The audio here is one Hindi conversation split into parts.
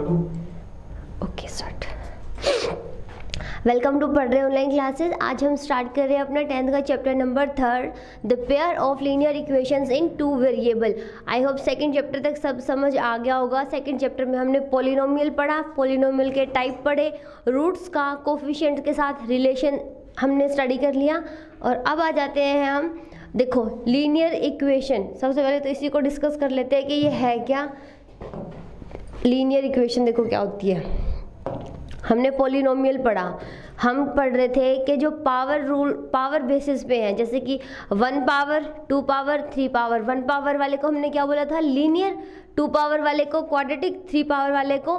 Okay start. वेलकम टू पढ़ रहे ऑनलाइन क्लासेस। आज हम स्टार्ट कर रहे हैं अपना 10th का chapter number 3, the pair of linear equations in 2 variable. I hope second chapter तक सब समझ आ गया होगा। सेकंड चैप्टर में हमने पॉलिनोमियल पढ़ा, पॉलिनोमियल के टाइप पढ़े, रूट्स का कोफिशिएंट के साथ रिलेशन हमने स्टडी कर लिया। और अब आ जाते हैं हम, देखो लीनियर इक्वेशन। सबसे पहले तो इसी को डिस्कस कर लेते हैं कि ये है क्या लीनियर इक्वेशन। देखो क्या होती है, हमने पॉलिनोमियल पढ़ा, हम पढ़ रहे थे कि जो पावर रूल पावर बेसिस पे हैं, जैसे कि 1 पावर 2 पावर 3 पावर। 1 पावर वाले को हमने क्या बोला था, लीनियर। 2 पावर वाले को क्वाड्रेटिक, 3 पावर वाले को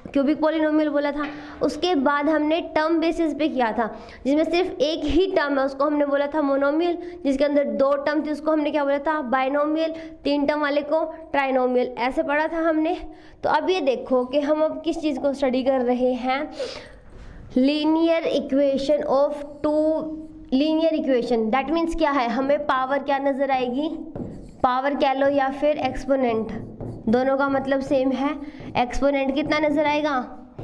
क्यूबिक पॉलिनोमियल बोला था। उसके बाद हमने टर्म बेसिस पे किया था, जिसमें सिर्फ एक ही टर्म है उसको हमने बोला था मोनोमियल। जिसके अंदर 2 टर्म थी उसको हमने क्या बोला था, बाइनोमियल। 3 टर्म वाले को ट्राइनोमियल। ऐसे पढ़ा था हमने। तो अब ये देखो कि हम अब किस चीज़ को स्टडी कर रहे हैं, linear equation of 2 linear equation. That means क्या है, हमें पावर क्या नज़र आएगी, पावर कह लो या फिर एक्सपोनेंट, दोनों का मतलब सेम है। एक्सपोनेंट कितना नजर आएगा,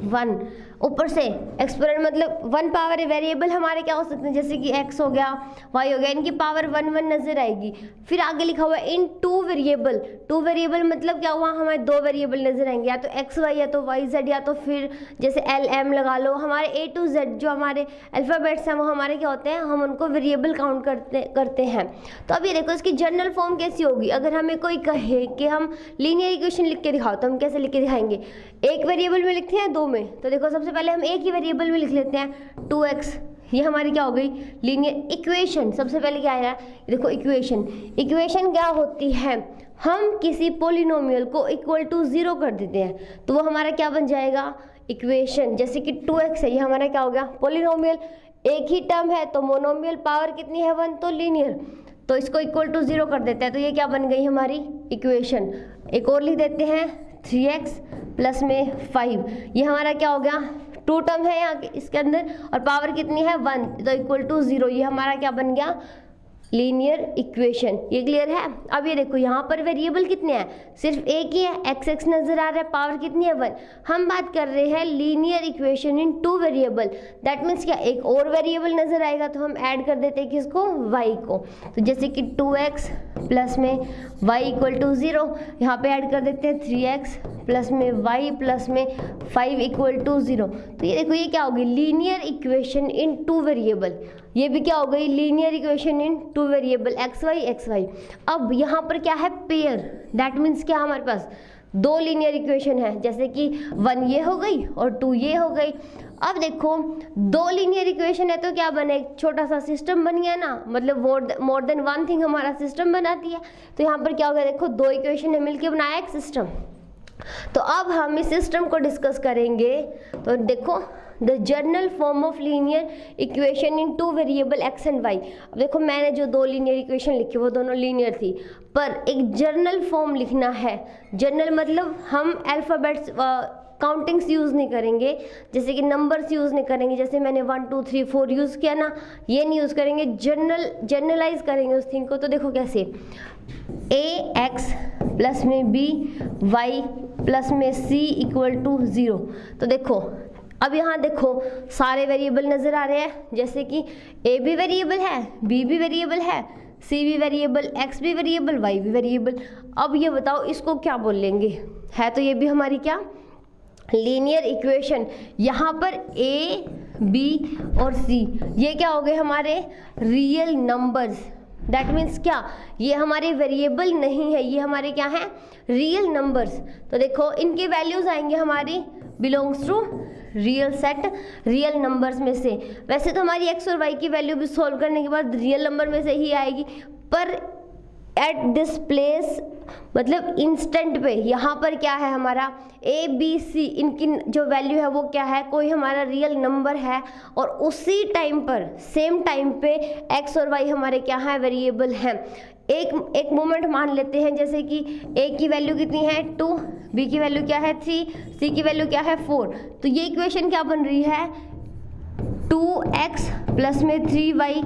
1। ऊपर से एक्सपोनेंट मतलब 1 पावर वेरिएबल हमारे क्या हो सकते हैं, जैसे कि x हो गया, y हो गया, इनकी पावर 1 1 नजर आएगी। फिर आगे लिखा हुआ है इन 2 वेरिएबल। 2 वेरिएबल मतलब क्या हुआ, हमारे 2 वेरिएबल नजर आएंगे, या तो x y या तो y z, या तो फिर जैसे l m लगा लो। हमारे a to z जो हमारे अल्फ़ाबेट्स हैं वो हमारे क्या होते हैं, हम उनको वेरिएबल काउंट करते हैं। तो अब ये देखो इसकी जनरल फॉर्म कैसी होगी। अगर हमें कोई कहे कि हम लीनियर इक्वेशन लिख के दिखाओ, तो हम कैसे लिख के दिखाएंगे, एक वेरिएबल में लिखते हैं, 2 में। तो देखो सबसे पहले हम एक ही वेरिएबल में लिख लेते हैं 2x। ये हमारी क्या हो गई, लीनियर इक्वेशन। सबसे पहले क्या आया, देखो इक्वेशन। इक्वेशन क्या होती है, हम किसी पॉलिनोमियल को इक्वल टू 0 कर देते हैं तो वो हमारा क्या बन जाएगा, इक्वेशन। जैसे कि 2x है, ये हमारा क्या हो गया, पॉलिनोमियल। एक ही टर्म है तो मोनोमियल, पावर कितनी है 1, तो लीनियर। तो इसको इक्वल टू 0 कर देते हैं तो ये क्या बन गई हमारी इक्वेशन। एक और लिख देते हैं 3x प्लस में 5। ये हमारा क्या हो गया, 2 टर्म है यहाँ इसके अंदर और पावर कितनी है 1, तो इक्वल टू 0। ये हमारा क्या बन गया, लीनियर इक्वेशन। ये क्लियर है। अब ये देखो यहाँ पर वेरिएबल कितने हैं, सिर्फ एक ही है, एक्स एक्स नजर आ रहा है, पावर कितनी है 1। हम बात कर रहे हैं linear equation in 2 variable. That means क्या, एक और वेरिएबल नजर आएगा तो हम ऐड कर देते हैं किसको, y को। तो जैसे कि 2x प्लस में y इक्वल टू 0, यहाँ पे ऐड कर देते हैं 3x प्लस में y प्लस में 5 इक्वल टू 0। तो ये देखो ये क्या होगी, लीनियर इक्वेशन इन 2 वेरिएबल। ये भी क्या हो गई, linear equation in 2 variable x y. अब यहाँ पर क्या है, पेयर। दैट मीन्स क्या, हमारे पास 2 लीनियर इक्वेशन है, जैसे कि 1 ये हो गई और 2 ये हो गई। अब देखो 2 लीनियर इक्वेशन है तो क्या बने, एक छोटा सा सिस्टम बन गया ना, मतलब मोर देन 1 थिंग हमारा सिस्टम बनाती है। तो यहाँ पर क्या हो गया, देखो 2 इक्वेशन है मिलकर बनाया एक सिस्टम। तो अब हम इस सिस्टम को डिस्कस करेंगे। तो देखो the general form of linear equation in 2 variable x and y. अब देखो मैंने जो 2 लीनियर इक्वेशन लिखी वो दोनों लीनियर थी, पर एक जनरल फॉर्म लिखना है। जनरल मतलब हम अल्फ़ाबेट्स काउंटिंग्स यूज़ नहीं करेंगे, जैसे कि नंबर्स यूज़ नहीं करेंगे, जैसे मैंने 1 2 3 4 यूज़ किया ना, ये नहीं यूज़ करेंगे। जनरलाइज करेंगे उस थिंग को। तो देखो कैसे, ax प्लस में b y प्लस में c इक्वल टू 0। तो देखो अब यहाँ देखो सारे वेरिएबल नज़र आ रहे हैं, जैसे कि a भी वेरिएबल है, b भी वेरिएबल है, c भी वेरिएबल, x भी वेरिएबल, y भी वेरिएबल। अब ये बताओ इसको क्या बोल लेंगे, है तो ये भी हमारी क्या, लीनियर इक्वेशन। यहाँ पर a b और c ये क्या हो गए हमारे रियल नंबर्स। दैट मीन्स क्या, ये हमारे वेरिएबल नहीं है, ये हमारे क्या हैं, रियल नंबर्स। तो देखो इनके वैल्यूज आएंगे हमारी belongs to real set, real numbers में से। वैसे तो हमारी x और y की वैल्यू भी सॉल्व करने के बाद रियल नंबर में से ही आएगी, पर एट दिस प्लेस मतलब इंस्टेंट पे यहाँ पर क्या है हमारा a b c, इनकी जो वैल्यू है वो क्या है, कोई हमारा रियल नंबर है, और उसी टाइम पर सेम टाइम पे x और y हमारे क्या है, वेरिएबल हैं। एक मोमेंट मान लेते हैं, जैसे कि a की वैल्यू कितनी है 2, b की वैल्यू क्या है 3, c की वैल्यू क्या है 4। तो ये इक्वेशन क्या बन रही है, 2x प्लस में 3y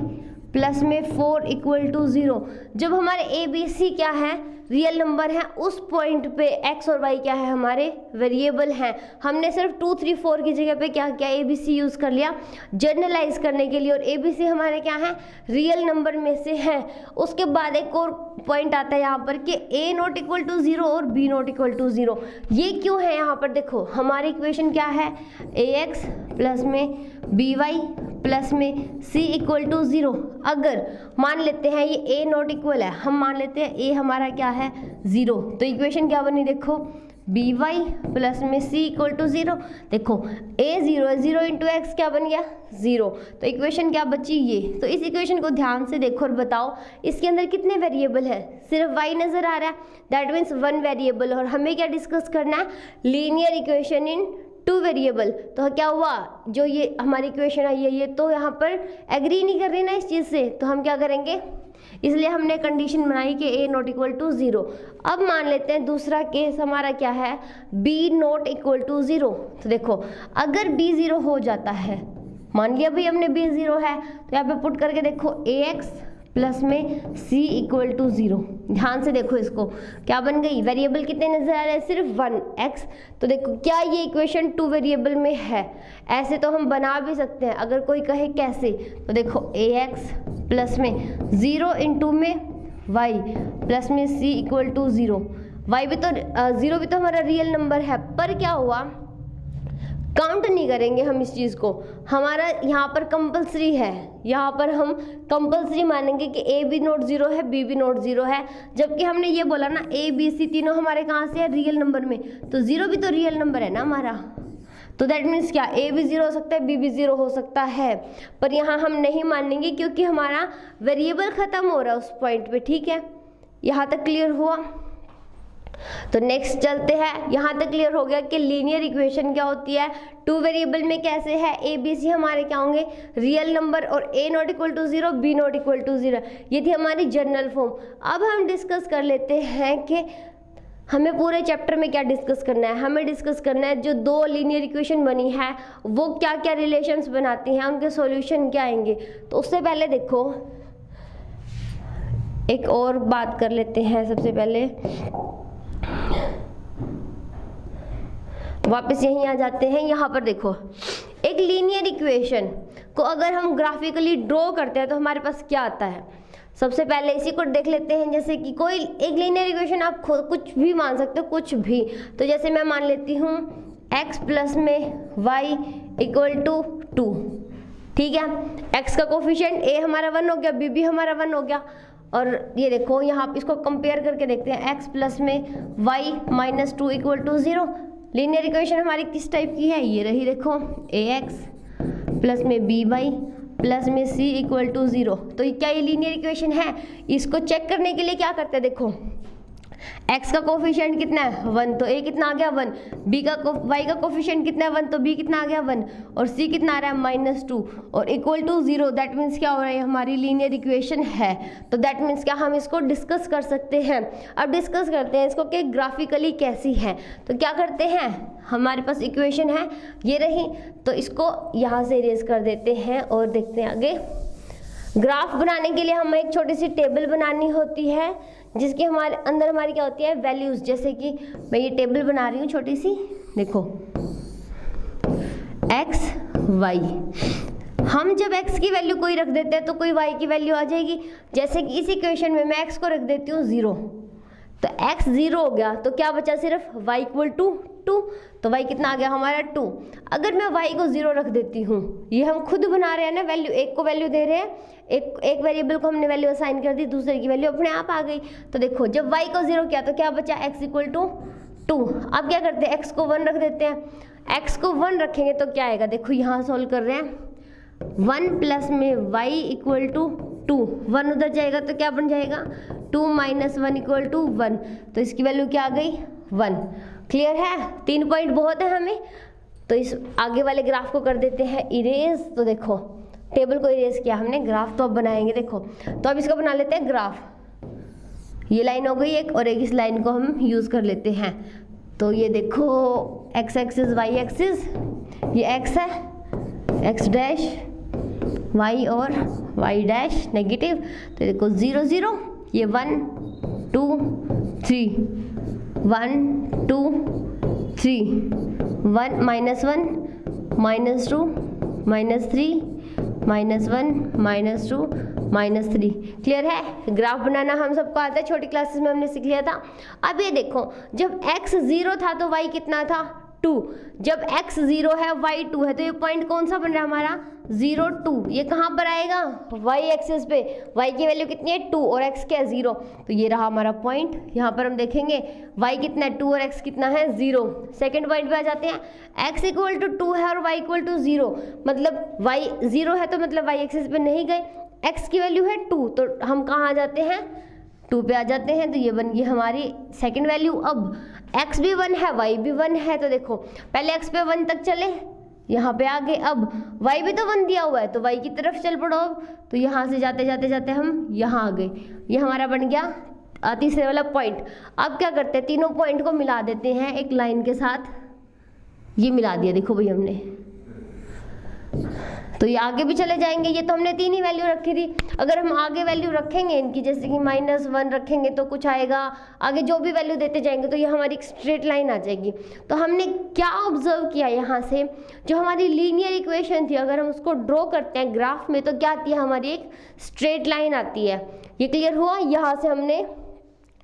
प्लस में 4 इक्वल टू 0। जब हमारे ए बी सी क्या है, रियल नंबर हैं, उस पॉइंट पे x और y क्या है हमारे वेरिएबल हैं। हमने सिर्फ 2, 3, 4 की जगह पे क्या किया, ABC यूज़ कर लिया जनरलाइज करने के लिए, और ABC हमारे क्या है रियल नंबर में से हैं। उसके बाद एक और पॉइंट आता है यहाँ पर कि a नॉट इक्वल टू 0 और b नॉट इक्वल टू 0। ये क्यों है यहाँ पर, देखो हमारी इक्वेशन क्या है, ax प्लस में by प्लस में c इक्वल टू 0। अगर मान लेते हैं ये a नॉट इक्वल है, हम मान लेते हैं a हमारा क्या है 0, तो इक्वेशन क्या बनी, देखो by प्लस में c इक्वल टू 0। देखो a 0 है, 0 इंटू एक्स क्या बन गया 0, तो इक्वेशन क्या बची ये। तो इस इक्वेशन को ध्यान से देखो और बताओ इसके अंदर कितने वेरिएबल है, सिर्फ y नज़र आ रहा है, दैट मीन्स 1 वेरिएबल। और हमें क्या डिस्कस करना है, लीनियर इक्वेशन इन 2 वेरिएबल। तो क्या हुआ, जो ये हमारी इक्वेशन आई है ये तो यहाँ पर एग्री नहीं कर रही ना इस चीज़ से, तो हम क्या करेंगे, इसलिए हमने कंडीशन बनाई कि a नॉट इक्वल टू 0। अब मान लेते हैं दूसरा केस हमारा क्या है, b नॉट इक्वल टू 0। तो देखो अगर b 0 हो जाता है, मान लिया भाई हमने b 0 है, तो यहाँ पे पुट करके देखो ax प्लस में c इक्वल टू 0। ध्यान से देखो इसको क्या बन गई, वेरिएबल कितने नजर आ रहे हैं, सिर्फ 1 x। तो देखो क्या ये इक्वेशन 2 वेरिएबल में है, ऐसे तो हम बना भी सकते हैं। अगर कोई कहे कैसे, तो देखो ax प्लस में 0 इंटू में y प्लस में c इक्वल टू 0। y भी तो 0 भी तो हमारा रियल नंबर है, पर क्या हुआ, काउंट नहीं करेंगे हम इस चीज़ को, हमारा यहाँ पर कंपलसरी है, यहाँ पर हम कंपलसरी मानेंगे कि a भी नॉट 0 है, b भी नॉट 0 है। जबकि हमने ये बोला ना a b c तीनों हमारे कहाँ से है, रियल नंबर में, तो 0 भी तो रियल नंबर है ना हमारा, तो दैट मीन्स क्या a भी 0 हो सकता है, b भी 0 हो सकता है। पर यहाँ हम नहीं मानेंगे क्योंकि हमारा वेरिएबल ख़त्म हो रहा है उस पॉइंट पे, ठीक है। यहाँ तक क्लियर हुआ, तो नेक्स्ट चलते हैं। यहाँ तक क्लियर हो गया कि लीनियर इक्वेशन क्या होती है, 2 वेरिएबल में कैसे है, a b c हमारे क्या होंगे रियल नंबर, और a not equal to 0 b not equal to 0। ये थी हमारी जनरल फॉर्म। अब हम डिस्कस कर लेते हैं कि हमें पूरे चैप्टर में क्या डिस्कस करना है। हमें डिस्कस करना है जो 2 लीनियर इक्वेशन बनी है वो क्या क्या रिलेशंस बनाती हैं, उनके सॉल्यूशन क्या आएंगे। तो उससे पहले देखो एक और बात कर लेते हैं। सबसे पहले वापस यहीं आ जाते हैं। यहाँ पर देखो एक लीनियर इक्वेशन को अगर हम ग्राफिकली ड्रॉ करते हैं तो हमारे पास क्या आता है। सबसे पहले इसी को देख लेते हैं, जैसे कि कोई एक लीनियर इक्वेशन आप खुद कुछ भी मान सकते हो, कुछ भी। तो जैसे मैं मान लेती हूँ x प्लस में y इक्वल टू 2, ठीक है। x का कोफिशिएंट a हमारा 1 हो गया, b भी हमारा 1 हो गया। और ये देखो यहाँ इसको कंपेयर करके देखते हैं, x प्लस में y minus 2 equal to 0। Linear equation हमारी किस टाइप की है, ये रही देखो ax प्लस में by प्लस में c इक्वल टू 0। तो क्या ये लीनियर इक्वेशन है। इसको चेक करने के लिए क्या करते हैं, देखो x का कोफिशिएंट कितना है 1, तो a कितना आ गया 1, y का कोफिशिएंट कितना है 1, तो b कितना आ गया 1, और c कितना आ रहा है -2 और इक्वल टू 0। दैट मीन्स क्या हो रहा है, हमारी लीनियर इक्वेशन है। तो दैट मीन्स क्या, हम इसको डिस्कस कर सकते हैं। अब डिस्कस करते हैं इसको कि ग्राफिकली कैसी है। तो क्या करते हैं, हमारे पास इक्वेशन है ये रही, तो इसको यहाँ से इरेज कर देते हैं और देखते हैं आगे। ग्राफ बनाने के लिए हमें एक छोटी सी टेबल बनानी होती है जिसके हमारे अंदर हमारी क्या होती है वैल्यूज़। जैसे कि मैं ये टेबल बना रही हूँ छोटी सी, देखो x y। हम जब x की वैल्यू कोई रख देते हैं तो कोई y की वैल्यू आ जाएगी। जैसे कि इस इक्वेशन में मैं x को रख देती हूँ 0, तो x 0 हो गया, तो क्या बचा सिर्फ y इक्वल टू 2, तो y कितना आ गया हमारा 2। अगर मैं y को 0 रख देती हूँ, ये हम खुद बना रहे हैं ना, वैल्यू एक को वैल्यू दे रहे हैं, एक वेरिएबल को हमने वैल्यू असाइन कर दी, दूसरे की वैल्यू अपने आप आ गई। तो देखो जब y को 0 किया तो क्या बचा x इक्वल टू 2। अब क्या करते हैं, x को 1 रख देते हैं। x को 1 रखेंगे तो क्या आएगा, देखो यहाँ सॉल्व कर रहे हैं, 1 प्लस में y इक्वल टू 2, 1 उधर जाएगा तो क्या बन जाएगा 2 माइनस 1 इक्वल टू 1, तो इसकी वैल्यू क्या आ गई 1। क्लियर है, 3 पॉइंट बहुत है हमें। तो इस आगे वाले ग्राफ को कर देते हैं इरेज। तो देखो टेबल को इरेज किया हमने, ग्राफ तो अब बनाएंगे। देखो तो अब इसको बना लेते हैं ग्राफ। ये लाइन हो गई एक, और एक इस लाइन को हम यूज़ कर लेते हैं। तो ये देखो x एक्सिस y एक्सिस, ये x है, x डैश y और y डैश नेगेटिव। तो देखो 0 0, ये 1 2 3, 1 2 3, 1 -1 -2 -3 -1 -2 -3। क्लियर है? ग्राफ बनाना हम सबको आता है, छोटी क्लासेस में हमने सीख लिया था। अब ये देखो, जब x 0 था तो y कितना था? 2। जब x 0 है y 2 है, तो ये पॉइंट कौन सा बन रहा है हमारा? 0 2। ये कहाँ पर आएगा? y एक्सिस पे। y की वैल्यू कितनी है? 2 और x क्या है? 0। तो ये रहा हमारा पॉइंट। यहाँ पर हम देखेंगे y कितना है? 2 और x कितना है? 0। सेकेंड पॉइंट पे आ जाते हैं। x इक्वल टू 2 है और y इक्वल टू 0, मतलब y 0 है तो मतलब y एक्सिस पे नहीं गए। x की वैल्यू है 2, तो हम कहाँ आ जाते हैं? 2 पे आ जाते हैं। तो ये बन गई हमारी सेकेंड वैल्यू। अब x भी 1 है, y भी 1 है, तो देखो पहले x पे 1 तक चले, यहाँ पे आ गए। अब y भी तो 1 दिया हुआ है, तो y की तरफ चल पड़ो। अब तो यहाँ से जाते जाते जाते हम यहाँ आ गए। ये हमारा बन गया तीसरे वाला पॉइंट। अब क्या करते हैं? तीनों पॉइंट को मिला देते हैं एक लाइन के साथ। ये मिला दिया, देखो भाई हमने। तो ये आगे भी चले जाएंगे। ये तो हमने 3 ही वैल्यू रखी थी। अगर हम आगे वैल्यू रखेंगे इनकी, जैसे कि -1 रखेंगे तो कुछ आएगा, आगे जो भी वैल्यू देते जाएंगे तो ये हमारी एक स्ट्रेट लाइन आ जाएगी। तो हमने क्या ऑब्जर्व किया यहाँ से? जो हमारी लीनियर इक्वेशन थी, अगर हम उसको ड्रॉ करते हैं ग्राफ में, तो क्या आती है? हमारी एक स्ट्रेट लाइन आती है। ये क्लियर हुआ? यहाँ से हमने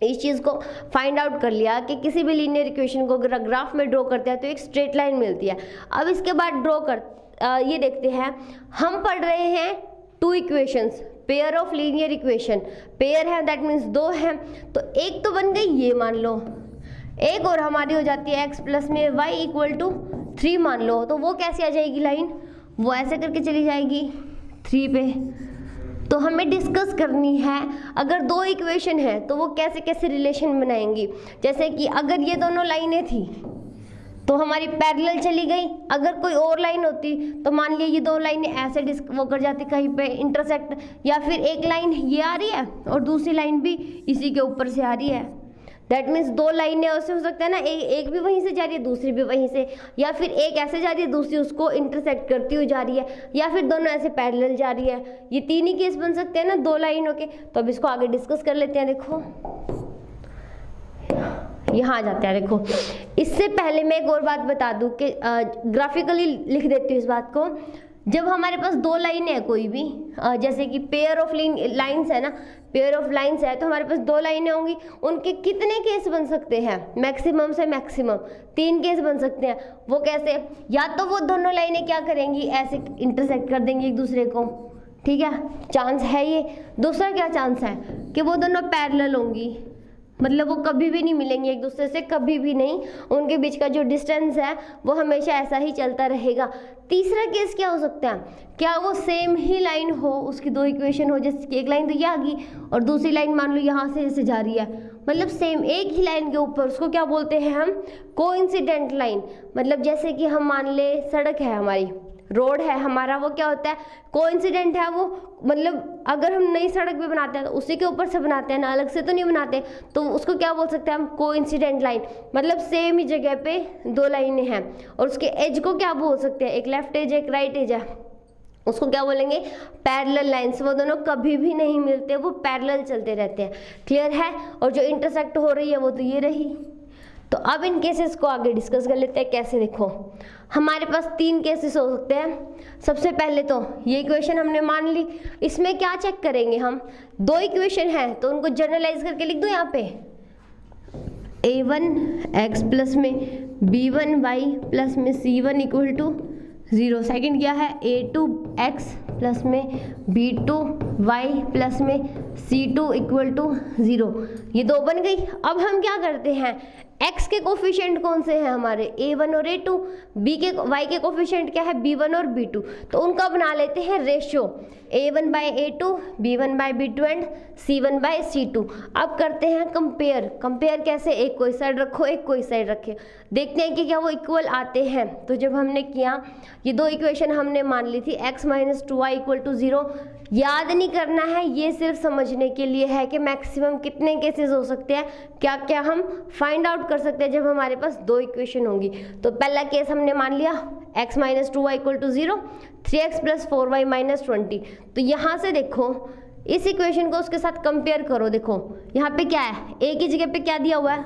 इस चीज़ को फाइंड आउट कर लिया कि किसी भी लीनियर इक्वेशन को अगर ग्राफ में ड्रॉ करते हैं तो एक स्ट्रेट लाइन मिलती है। अब इसके बाद ये देखते हैं, हम पढ़ रहे हैं 2 equations, pair of linear equation. Pair है दैट मीन्स 2 हैं, तो एक तो बन गई ये मान लो, एक और हमारी हो जाती है x प्लस में y इक्वल टू 3 मान लो। तो वो कैसे आ जाएगी लाइन? वो ऐसे करके चली जाएगी 3 पे। तो हमें डिस्कस करनी है, अगर 2 इक्वेशन है तो वो कैसे कैसे रिलेशन बनाएंगी। जैसे कि अगर ये दोनों लाइनें थी तो हमारी पैरेलल चली गई। अगर कोई और लाइन होती तो मान लिया ये 2 लाइनें ऐसे वो कर जाती कहीं पे इंटरसेक्ट, या फिर एक लाइन ये आ रही है और दूसरी लाइन भी इसी के ऊपर से आ रही है। दैट मीन्स 2 लाइनें ऐसे हो सकता है ना, एक भी वहीं से जा रही है, दूसरी भी वहीं से, या फिर एक ऐसे जा रही है, दूसरी उसको इंटरसेक्ट करती हुई जा रही है, या फिर दोनों ऐसे पैरेलल जा रही है। ये 3 ही केस बन सकते हैं ना 2 लाइनों के। तो अब इसको आगे डिस्कस कर लेते हैं। देखो यहाँ आ जाते हैं। देखो, इससे पहले मैं एक और बात बता दूं कि ग्राफिकली लिख देती हूँ इस बात को। जब हमारे पास 2 लाइनें हैं कोई भी, जैसे कि पेयर ऑफ लाइंस है ना, पेयर ऑफ लाइंस है, तो हमारे पास 2 लाइनें होंगी। उनके कितने केस बन सकते हैं? मैक्सिमम से मैक्सिमम 3 केस बन सकते हैं। वो कैसे? या तो वो दोनों लाइनें क्या करेंगी, ऐसे इंटरसेक्ट कर देंगी एक दूसरे को, ठीक है, चांस है ये। दूसरा क्या चांस है? कि वो दोनों पैरेलल होंगी, मतलब वो कभी भी नहीं मिलेंगे एक दूसरे से, कभी भी नहीं। उनके बीच का जो डिस्टेंस है वो हमेशा ऐसा ही चलता रहेगा। तीसरा केस क्या हो सकता है? क्या वो सेम ही लाइन हो, उसकी 2 इक्वेशन हो, जैसे कि एक लाइन तो ये आ गई और दूसरी लाइन मान लो यहाँ से ऐसे जा रही है, मतलब सेम एक ही लाइन के ऊपर, उसको क्या बोलते हैं हम? Coincident line. मतलब जैसे कि हम मान ले सड़क है हमारी, रोड है हमारा, वो क्या होता है? कोइंसिडेंट है वो। मतलब अगर हम नई सड़क भी बनाते हैं तो उसी के ऊपर से बनाते हैं ना, अलग से तो नहीं बनाते। तो उसको क्या बोल सकते हैं हम? Coincident line. मतलब सेम ही जगह पे 2 लाइनें हैं और उसके एज को क्या बोल सकते हैं? एक लेफ्ट एज एक राइट एज है, उसको क्या बोलेंगे? Parallel lines. वो दोनों कभी भी नहीं मिलते, वो पैरेलल चलते रहते हैं। क्लियर है? और जो इंटरसेक्ट हो रही है वो तो ये रही। तो अब इन केसेस को आगे डिस्कस कर लेते हैं। कैसे? देखो, हमारे पास 3 केसेस हो सकते हैं। सबसे पहले तो ये इक्वेशन हमने मान ली, इसमें क्या चेक करेंगे हम? 2 इक्वेशन है तो उनको जनरलाइज करके लिख दो यहाँ पे, a1x प्लस में b1y प्लस में c1 इक्वल टू 0। सेकेंड क्या है? a2x प्लस में b2y प्लस में c2 इक्वल टू 0। ये 2 बन गई। अब हम क्या करते हैं? x के कोफिशिएंट कौन से हैं हमारे? a1 और a2। y के कोफिशिएंट क्या है? b1 और b2। तो उनका बना लेते हैं ratio, a1 by a2, b1 by b2 and c1 by c2। अब करते हैं कंपेयर। कंपेयर कैसे? एक कोई साइड रखो, एक कोई साइड रखे, देखते हैं कि क्या वो इक्वल आते हैं। तो जब हमने किया, ये 2 इक्वेशन हमने मान ली थी, x minus 2y equal to 0। याद नहीं करना है, ये सिर्फ समझने के लिए है कि मैक्सिमम कितने केसेस हो सकते हैं, क्या क्या हम फाइंड आउट कर सकते हैं जब हमारे पास 2 इक्वेशन होंगी। तो पहला केस हमने मान लिया x minus 2y equal to 0, 3x plus 4y minus 20। तो यहाँ से देखो इस इक्वेशन को उसके साथ कंपेयर करो। देखो यहाँ पे क्या है, ए की जगह पे क्या दिया हुआ है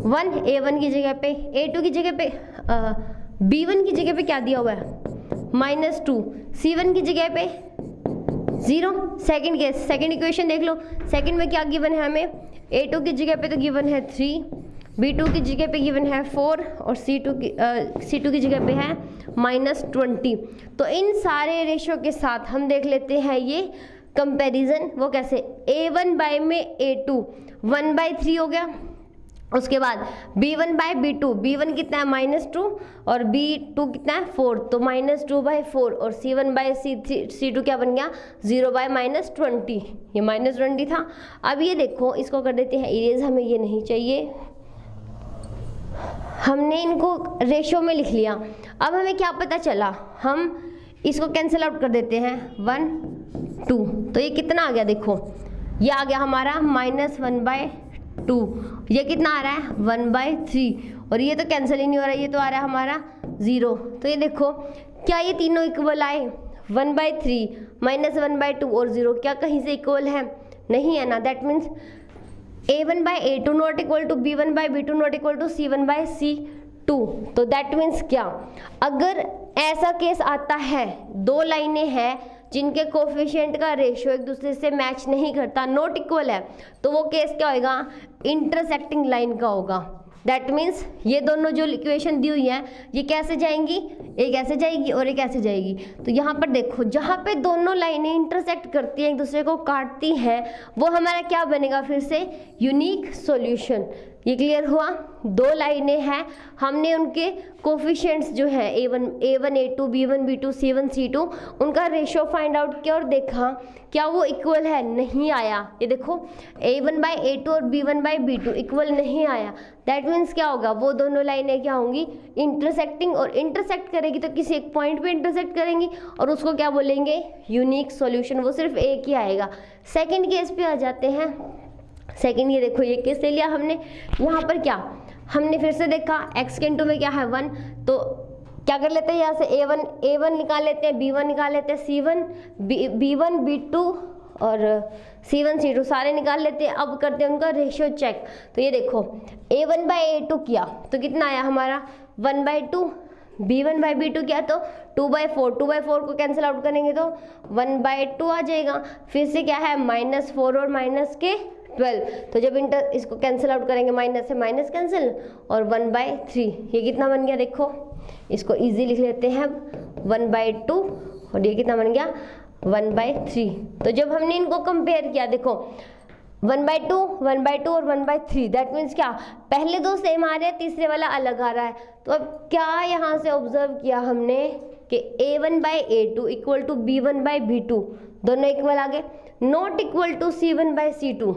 1, A1 की जगह पे, A2 की जगह पे B1 की जगह पे क्या दिया हुआ है -2, C1 की जगह पे 0। सेकंड केस, सेकंड इक्वेशन देख लो, सेकंड में क्या गिवन है हमें, A2 की जगह पे तो गिवन है 3, B2 की जगह पे गिवन है 4 और C2 की जगह पे है -20। तो इन सारे रेशियो के साथ हम देख लेते हैं ये कंपैरिजन, वो कैसे, A1 बाय में A2 1/3 हो गया। उसके बाद B1 बाय B2, B1 कितना है -2 और B2 कितना है 4, तो -2/4 और C1 बाय C2 क्या बन गया 0/-20, ये -20 था। अब ये देखो इसको कर देते हैं इरेज, हमें ये नहीं चाहिए, हमने इनको रेशियो में लिख लिया। अब हमें क्या पता चला, हम इसको कैंसिल आउट कर देते हैं 1, 2, तो ये कितना आ गया, देखो ये आ गया हमारा -1/2, ये कितना आ रहा है 1/3 और ये तो कैंसिल ही नहीं हो रहा है, ये तो आ रहा है हमारा 0। तो ये देखो क्या ये तीनों इक्वल आए, 1/3 -1/2 और 0 क्या कहीं से इक्वल है, नहीं है ना। That means A1/A2 not equal to B1/B2 not equal to C1/C2। तो दैट मीन्स क्या, अगर ऐसा केस आता है, दो लाइनें हैं जिनके कोफिशिएंट का रेशियो एक दूसरे से मैच नहीं करता, नॉट इक्वल है, तो वो केस क्या होगा, इंटरसेक्टिंग लाइन का होगा। दैट मीन्स ये दोनों जो इक्वेशन दी हुई है ये कैसे जाएंगी, एक ऐसे जाएगी और एक ऐसे जाएगी। तो यहाँ पर देखो जहाँ पे दोनों लाइनें इंटरसेक्ट करती हैं, एक दूसरे को काटती हैं, वो हमारा क्या बनेगा, फिर से यूनिक सॉल्यूशन। ये क्लियर हुआ, दो लाइनें हैं, हमने उनके कोफिशिएंट्स जो है A1, A2, B1, B2, C1, C2 उनका रेशियो फाइंड आउट किया और देखा क्या वो इक्वल है, नहीं आया। ये देखो A1/A2 और B1/B2 इक्वल नहीं आया। दैट मीन्स क्या होगा, वो दोनों लाइनें क्या होंगी, इंटरसेक्टिंग, और इंटरसेक्ट करेगी तो किसी एक पॉइंट पे इंटरसेक्ट करेंगी और उसको क्या बोलेंगे, यूनिक सॉल्यूशन, वो सिर्फ एक ही आएगा। सेकेंड केस पे आ जाते हैं। सेकेंड ये देखो ये केस ले लिया हमने, यहाँ पर क्या हमने फिर से देखा x के इंटू में क्या है 1, तो क्या कर लेते हैं यहाँ से A1 निकाल लेते हैं, B1 निकाल लेते हैं, C1 B1 B2 और C1 C2 सारे निकाल लेते हैं। अब करते हैं उनका रेशियो चेक। तो ये देखो A1/A2 किया तो कितना आया हमारा 1/2, B1/B2 किया तो 2/4, 2/4 को कैंसिल आउट करेंगे तो 1/2 आ जाएगा। फिर से क्या है -4 और -12, तो जब इसको कैंसिल आउट करेंगे माइनस से माइनस कैंसिल और 1/3, ये कितना बन गया, देखो इसको इजी लिख लेते हैं 1/2 और ये कितना बन गया 1/3। तो जब हमने इनको कंपेयर किया, देखो 1/2, 1/2 और 1/3, दैट मीन्स क्या, पहले दो सेम आ रहे हैं, तीसरे वाला अलग आ रहा है। तो अब क्या यहाँ से ऑब्जर्व किया हमने कि A1/A2 इक्वल टू B1/B2 दोनों इक्वल आ गए, नॉट इक्वल टू C1/C2,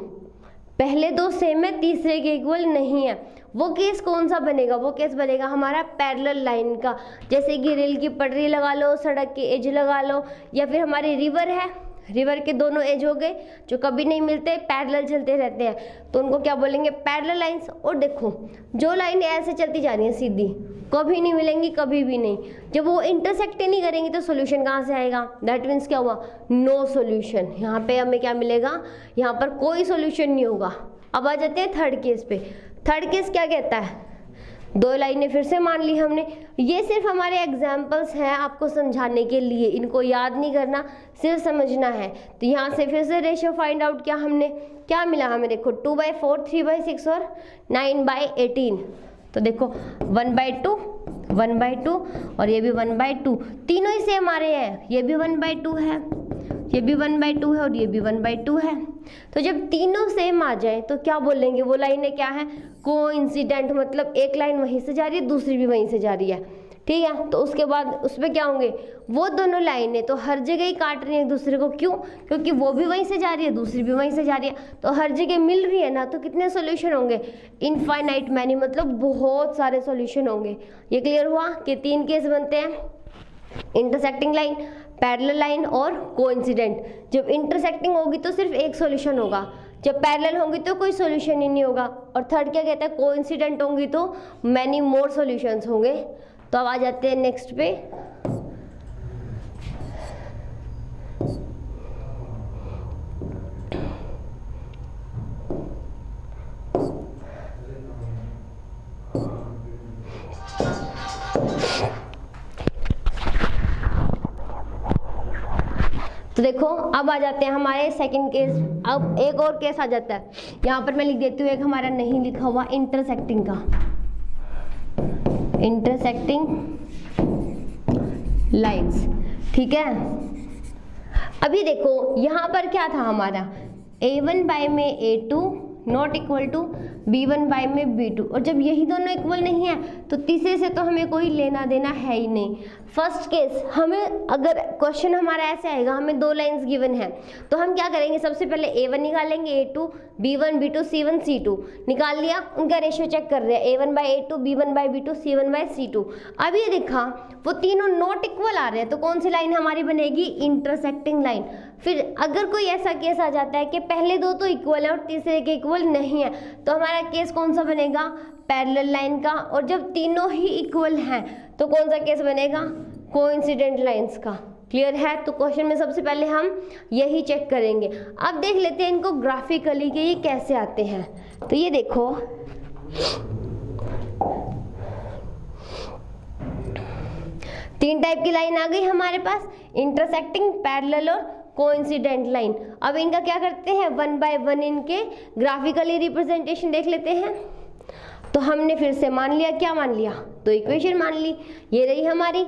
पहले दो सेम है, तीसरे के इक्वल नहीं है। वो केस कौन सा बनेगा, वो केस बनेगा हमारा पैरेलल लाइन का, जैसे कि रेल की पटरी लगा लो, सड़क के एज लगा लो, या फिर हमारी रिवर है, रिवर के दोनों एज हो गए जो कभी नहीं मिलते, पैरेलल चलते रहते हैं, तो उनको क्या बोलेंगे, पैरेलल लाइंस। और देखो जो लाइन ऐसे चलती जा रही है सीधी, कभी नहीं मिलेंगी, कभी भी नहीं, जब वो इंटरसेक्ट ही नहीं करेंगी तो सॉल्यूशन कहाँ से आएगा, दैट मीन्स क्या हुआ, नो सॉल्यूशन। यहाँ पे हमें क्या मिलेगा, यहाँ पर कोई सॉल्यूशन नहीं होगा। अब आ जाते हैं थर्ड केस पे। थर्ड केस क्या कहता है, दो लाइनें फिर से मान ली हमने, ये सिर्फ हमारे एग्जाम्पल्स हैं आपको समझाने के लिए, इनको याद नहीं करना, सिर्फ समझना है। तो यहाँ से फिर से रेशियो फाइंड आउट किया हमने, क्या मिला हमें, देखो 2/4, 3/6 और 9/18। तो देखो 1/2, 1/2 और ये भी 1/2, तीनों ही सेम आ रहे हैं, ये भी 1/2 है, ये भी 1/2 है और ये भी 1/2 है। तो जब तीनों सेम आ जाए तो क्या बोलेंगे, वो लाइनें क्या है, कोइंसिडेंट, मतलब एक लाइन वहीं से जा रही है, दूसरी भी वहीं से जा रही है, ठीक है। तो उसके बाद उसमें क्या होंगे, वो दोनों लाइनें तो हर जगह ही काट रही हैं एक दूसरे को, क्यों, क्योंकि वो भी वहीं से जा रही है, दूसरी भी वहीं से जा रही है, तो हर जगह मिल रही है ना, तो कितने सॉल्यूशन होंगे, इनफाइनाइट मैनी, मतलब बहुत सारे सॉल्यूशन होंगे। ये क्लियर हुआ कि तीन केस बनते हैं, इंटरसेक्टिंग लाइन, पैरेलल लाइन और कोइंसिडेंट। जब इंटरसेक्टिंग होगी तो सिर्फ एक सॉल्यूशन होगा, जब पैरेलल होंगी तो कोई सॉल्यूशन ही नहीं होगा, और थर्ड क्या कहता है, कोइंसिडेंट होंगी तो मैनी मोर सॉल्यूशंस होंगे। तो अब आ जाते हैं नेक्स्ट पे, तो देखो अब आ जाते हैं हमारे सेकंड केस। अब एक और केस आ जाता है, यहाँ पर मैं लिख देती हूँ एक हमारा नहीं लिखा हुआ इंटरसेक्टिंग का, इंटरसेक्टिंग लाइंस, ठीक है। अभी देखो यहाँ पर क्या था हमारा, A1 बाय में A2 not equal to B1 bye में B2, और जब यही दोनों इक्वल नहीं है तो तीसरे से तो हमें कोई लेना देना है ही नहीं। फर्स्ट केस हमें, अगर क्वेश्चन हमारा ऐसे आएगा, हमें दो लाइंस गिवन है तो हम क्या करेंगे, सबसे पहले A1 निकालेंगे, A2 B1 B2 C1 C2 निकाल लिया, उनका रेशियो चेक कर रहे हैं A1 by A2 B1 by B2 C1 by C2। अब ये देखा वो तीनों नॉट इक्वल आ रहे हैं, तो कौन सी लाइन हमारी बनेगी, इंटरसेक्टिंग लाइन। फिर अगर कोई ऐसा केस आ जाता है कि पहले दो तो इक्वल है और तीसरे के इक्वल नहीं है, तो हमारा केस कौन सा बनेगा, पैरेलल लाइन का। और जब तीनों ही इक्वल हैं तो कौन सा केस बनेगा, कोइंसिडेंट लाइंस का। क्लियर है। तो क्वेश्चन में सबसे पहले हम यही चेक करेंगे। अब देख लेते हैं इनको ग्राफिकली कि ये कैसे आते हैं। तो ये देखो, तीन टाइप की लाइन आ गई हमारे पास, इंटरसेक्टिंग, पैरेलल और कोइंसिडेंट लाइन। अब इनका क्या करते हैं, वन बाय वन इनके ग्राफिकली रिप्रेजेंटेशन देख लेते हैं। तो हमने फिर से मान लिया, क्या मान लिया, तो इक्वेशन मान ली, ये रही हमारी।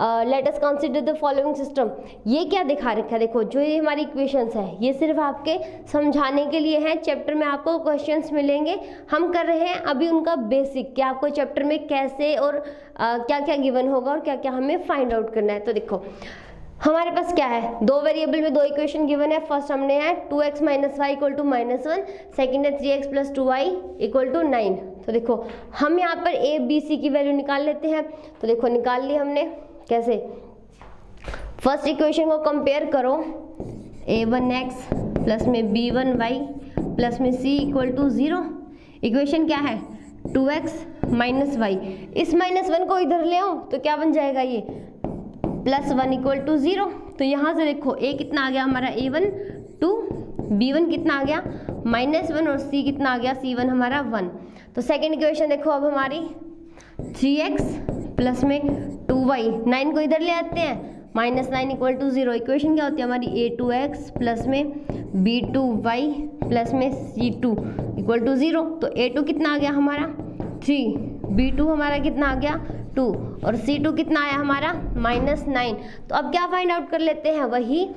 Let us consider the following system. ये क्या दिखा रखा है, देखो जो ये हमारी इक्वेशंस है ये सिर्फ आपके समझाने के लिए हैं। चैप्टर में आपको क्वेश्चंस मिलेंगे, हम कर रहे हैं अभी उनका बेसिक, कि आपको चैप्टर में कैसे और क्या क्या गिवन होगा और क्या क्या हमें फाइंड आउट करना है। तो देखो हमारे पास क्या है, दो वेरिएबल में दो इक्वेशन गिवन है। फर्स्ट हमने है 2x minus y equal to -1, second है 3x plus 2y equal to 9। तो देखो हम यहाँ पर a b c की वैल्यू निकाल लेते हैं। तो देखो निकाल ली हमने, कैसे, फर्स्ट इक्वेशन को कंपेयर करो, a1x प्लस में b1y प्लस में c इक्वल टू 0। इक्वेशन क्या है, 2x माइनस वाई, इस -1 को इधर ले आओ तो क्या बन जाएगा, ये +1 इक्वल टू 0। तो यहाँ से देखो a कितना आ गया हमारा a1 2, b1 कितना आ गया -1 और c कितना आ गया c1 हमारा 1। तो सेकेंड इक्वेशन देखो अब हमारी 3x प्लस में 2y, 9 को इधर ले आते हैं, -9 इक्वल टू 0। इक्वेशन क्या होती है हमारी, a2x प्लस में b2y प्लस में c2 इक्वल टू 0। तो a2 कितना आ गया हमारा 3, b2 हमारा कितना आ गया 2 और c2 कितना आया हमारा -9। तो अब क्या फाइंड आउट कर लेते हैं, वही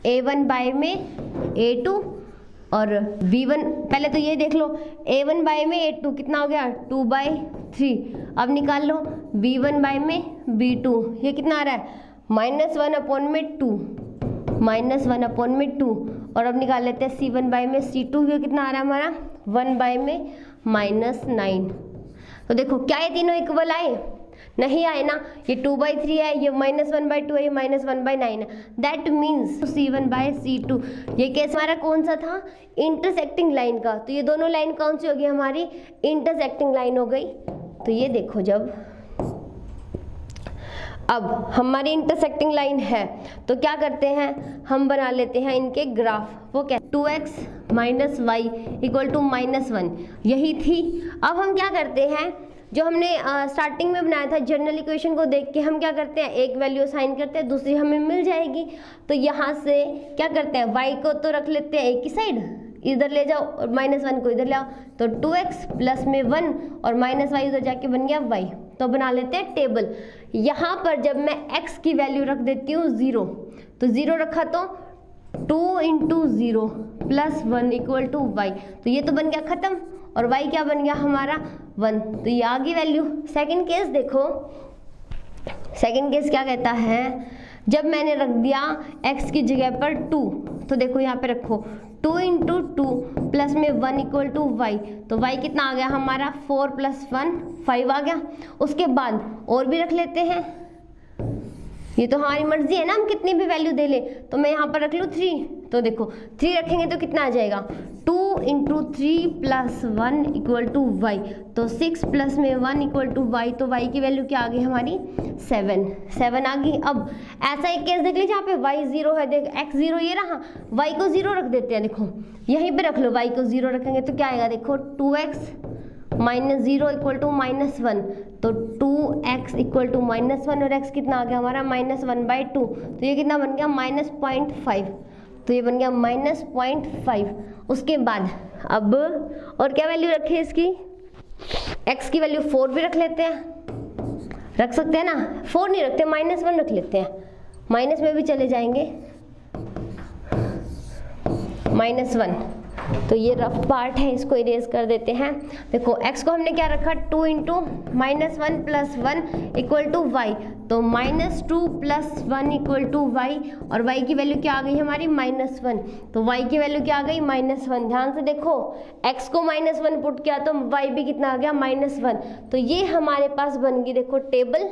a1 बाय में a2 और b1, पहले तो ये देख लो, a1 बाय में a2 कितना हो गया 2/3। अब निकाल लो b1 बाय में b2, ये कितना आ रहा है -1 अपॉन में 2, -1 अपॉन में 2। और अब निकाल लेते हैं c1 बाय में c2, ये कितना आ रहा है हमारा 1 बाय में -9। तो देखो क्या ये तीनों इक्वल आए, नहीं आए ना, ये 2/3 है, ये -1/2 है, ये -1/9 है। That means c1 by c2, ये केस हमारा कौन सा था, इंटरसेक्टिंग लाइन का। तो ये दोनों लाइन कौन सी हो गई हमारी, इंटरसेक्टिंग लाइन हो गई। तो ये देखो, जब अब हमारी इंटरसेक्टिंग लाइन है तो क्या करते हैं, हम बना लेते हैं इनके ग्राफ। वो क्या, 2x minus y equal to -1, यही थी। अब हम क्या करते हैं, जो हमने स्टार्टिंग में बनाया था जनरल इक्वेशन को देख के हम क्या करते हैं, एक वैल्यू असाइन करते हैं, दूसरी हमें मिल जाएगी। तो यहाँ से क्या करते हैं, y को तो रख लेते हैं एक ही साइड, इधर ले जाओ और -1 को इधर ले आओ, तो 2x प्लस में 1 और -y उधर जाके बन गया y। तो बना लेते हैं टेबल। यहाँ पर जब मैं x की वैल्यू रख देती हूँ 0, तो 0 रखा तो 2 × 0 प्लस 1 इक्वल टू y, तो ये तो बन गया खत्म। और y क्या बन गया हमारा 1, तो ये आ गई वैल्यू। सेकंड केस देखो, सेकंड केस क्या कहता है, जब मैंने रख दिया x की जगह पर 2, तो देखो यहाँ पे रखो 2 × 2 प्लस में 1 इक्वल टू y, तो y कितना आ गया हमारा 4 + 1 5 आ गया। उसके बाद और भी रख लेते हैं, ये तो हमारी मर्जी है ना, हम कितनी भी वैल्यू दे ले। तो मैं यहाँ पर रख लूँ 3, तो देखो 3 रखेंगे तो कितना आ जाएगा 2 × 3 + 1 इक्वल टू y, तो 6 प्लस में 1 इक्वल टू y, तो y की वैल्यू क्या आ गई हमारी 7 आ गई। अब ऐसा एक केस देख लीजिए जहाँ पे y 0 है, देख x 0 ये रहा, y को 0 रख देते हैं, देखो यहीं पे रख लो, y को 0 रखेंगे तो क्या आएगा, देखो 2x - 0 इक्वल टू -1, तो 2x x इक्वल टू -1 और x कितना आ गया हमारा -1/2, तो ये कितना बन गया -0.5, तो ये बन गया -0.5। उसके बाद अब और क्या वैल्यू रखे इसकी, x की वैल्यू 4 भी रख लेते हैं, रख सकते हैं ना, 4 नहीं रखते, -1 रख लेते हैं, माइनस में भी चले जाएंगे, -1। तो ये रफ पार्ट है, इसको इरेज कर देते हैं। देखो x को हमने क्या रखा, 2 इंटू -1 + 1 इक्वल टू y, तो -2 + 1 इक्वल टू y, और y की वैल्यू क्या आ गई हमारी -1, तो y की वैल्यू क्या आ गई -1। ध्यान से देखो, x को -1 पुट किया तो y भी कितना आ गया -1, तो ये हमारे पास बन गई, देखो टेबल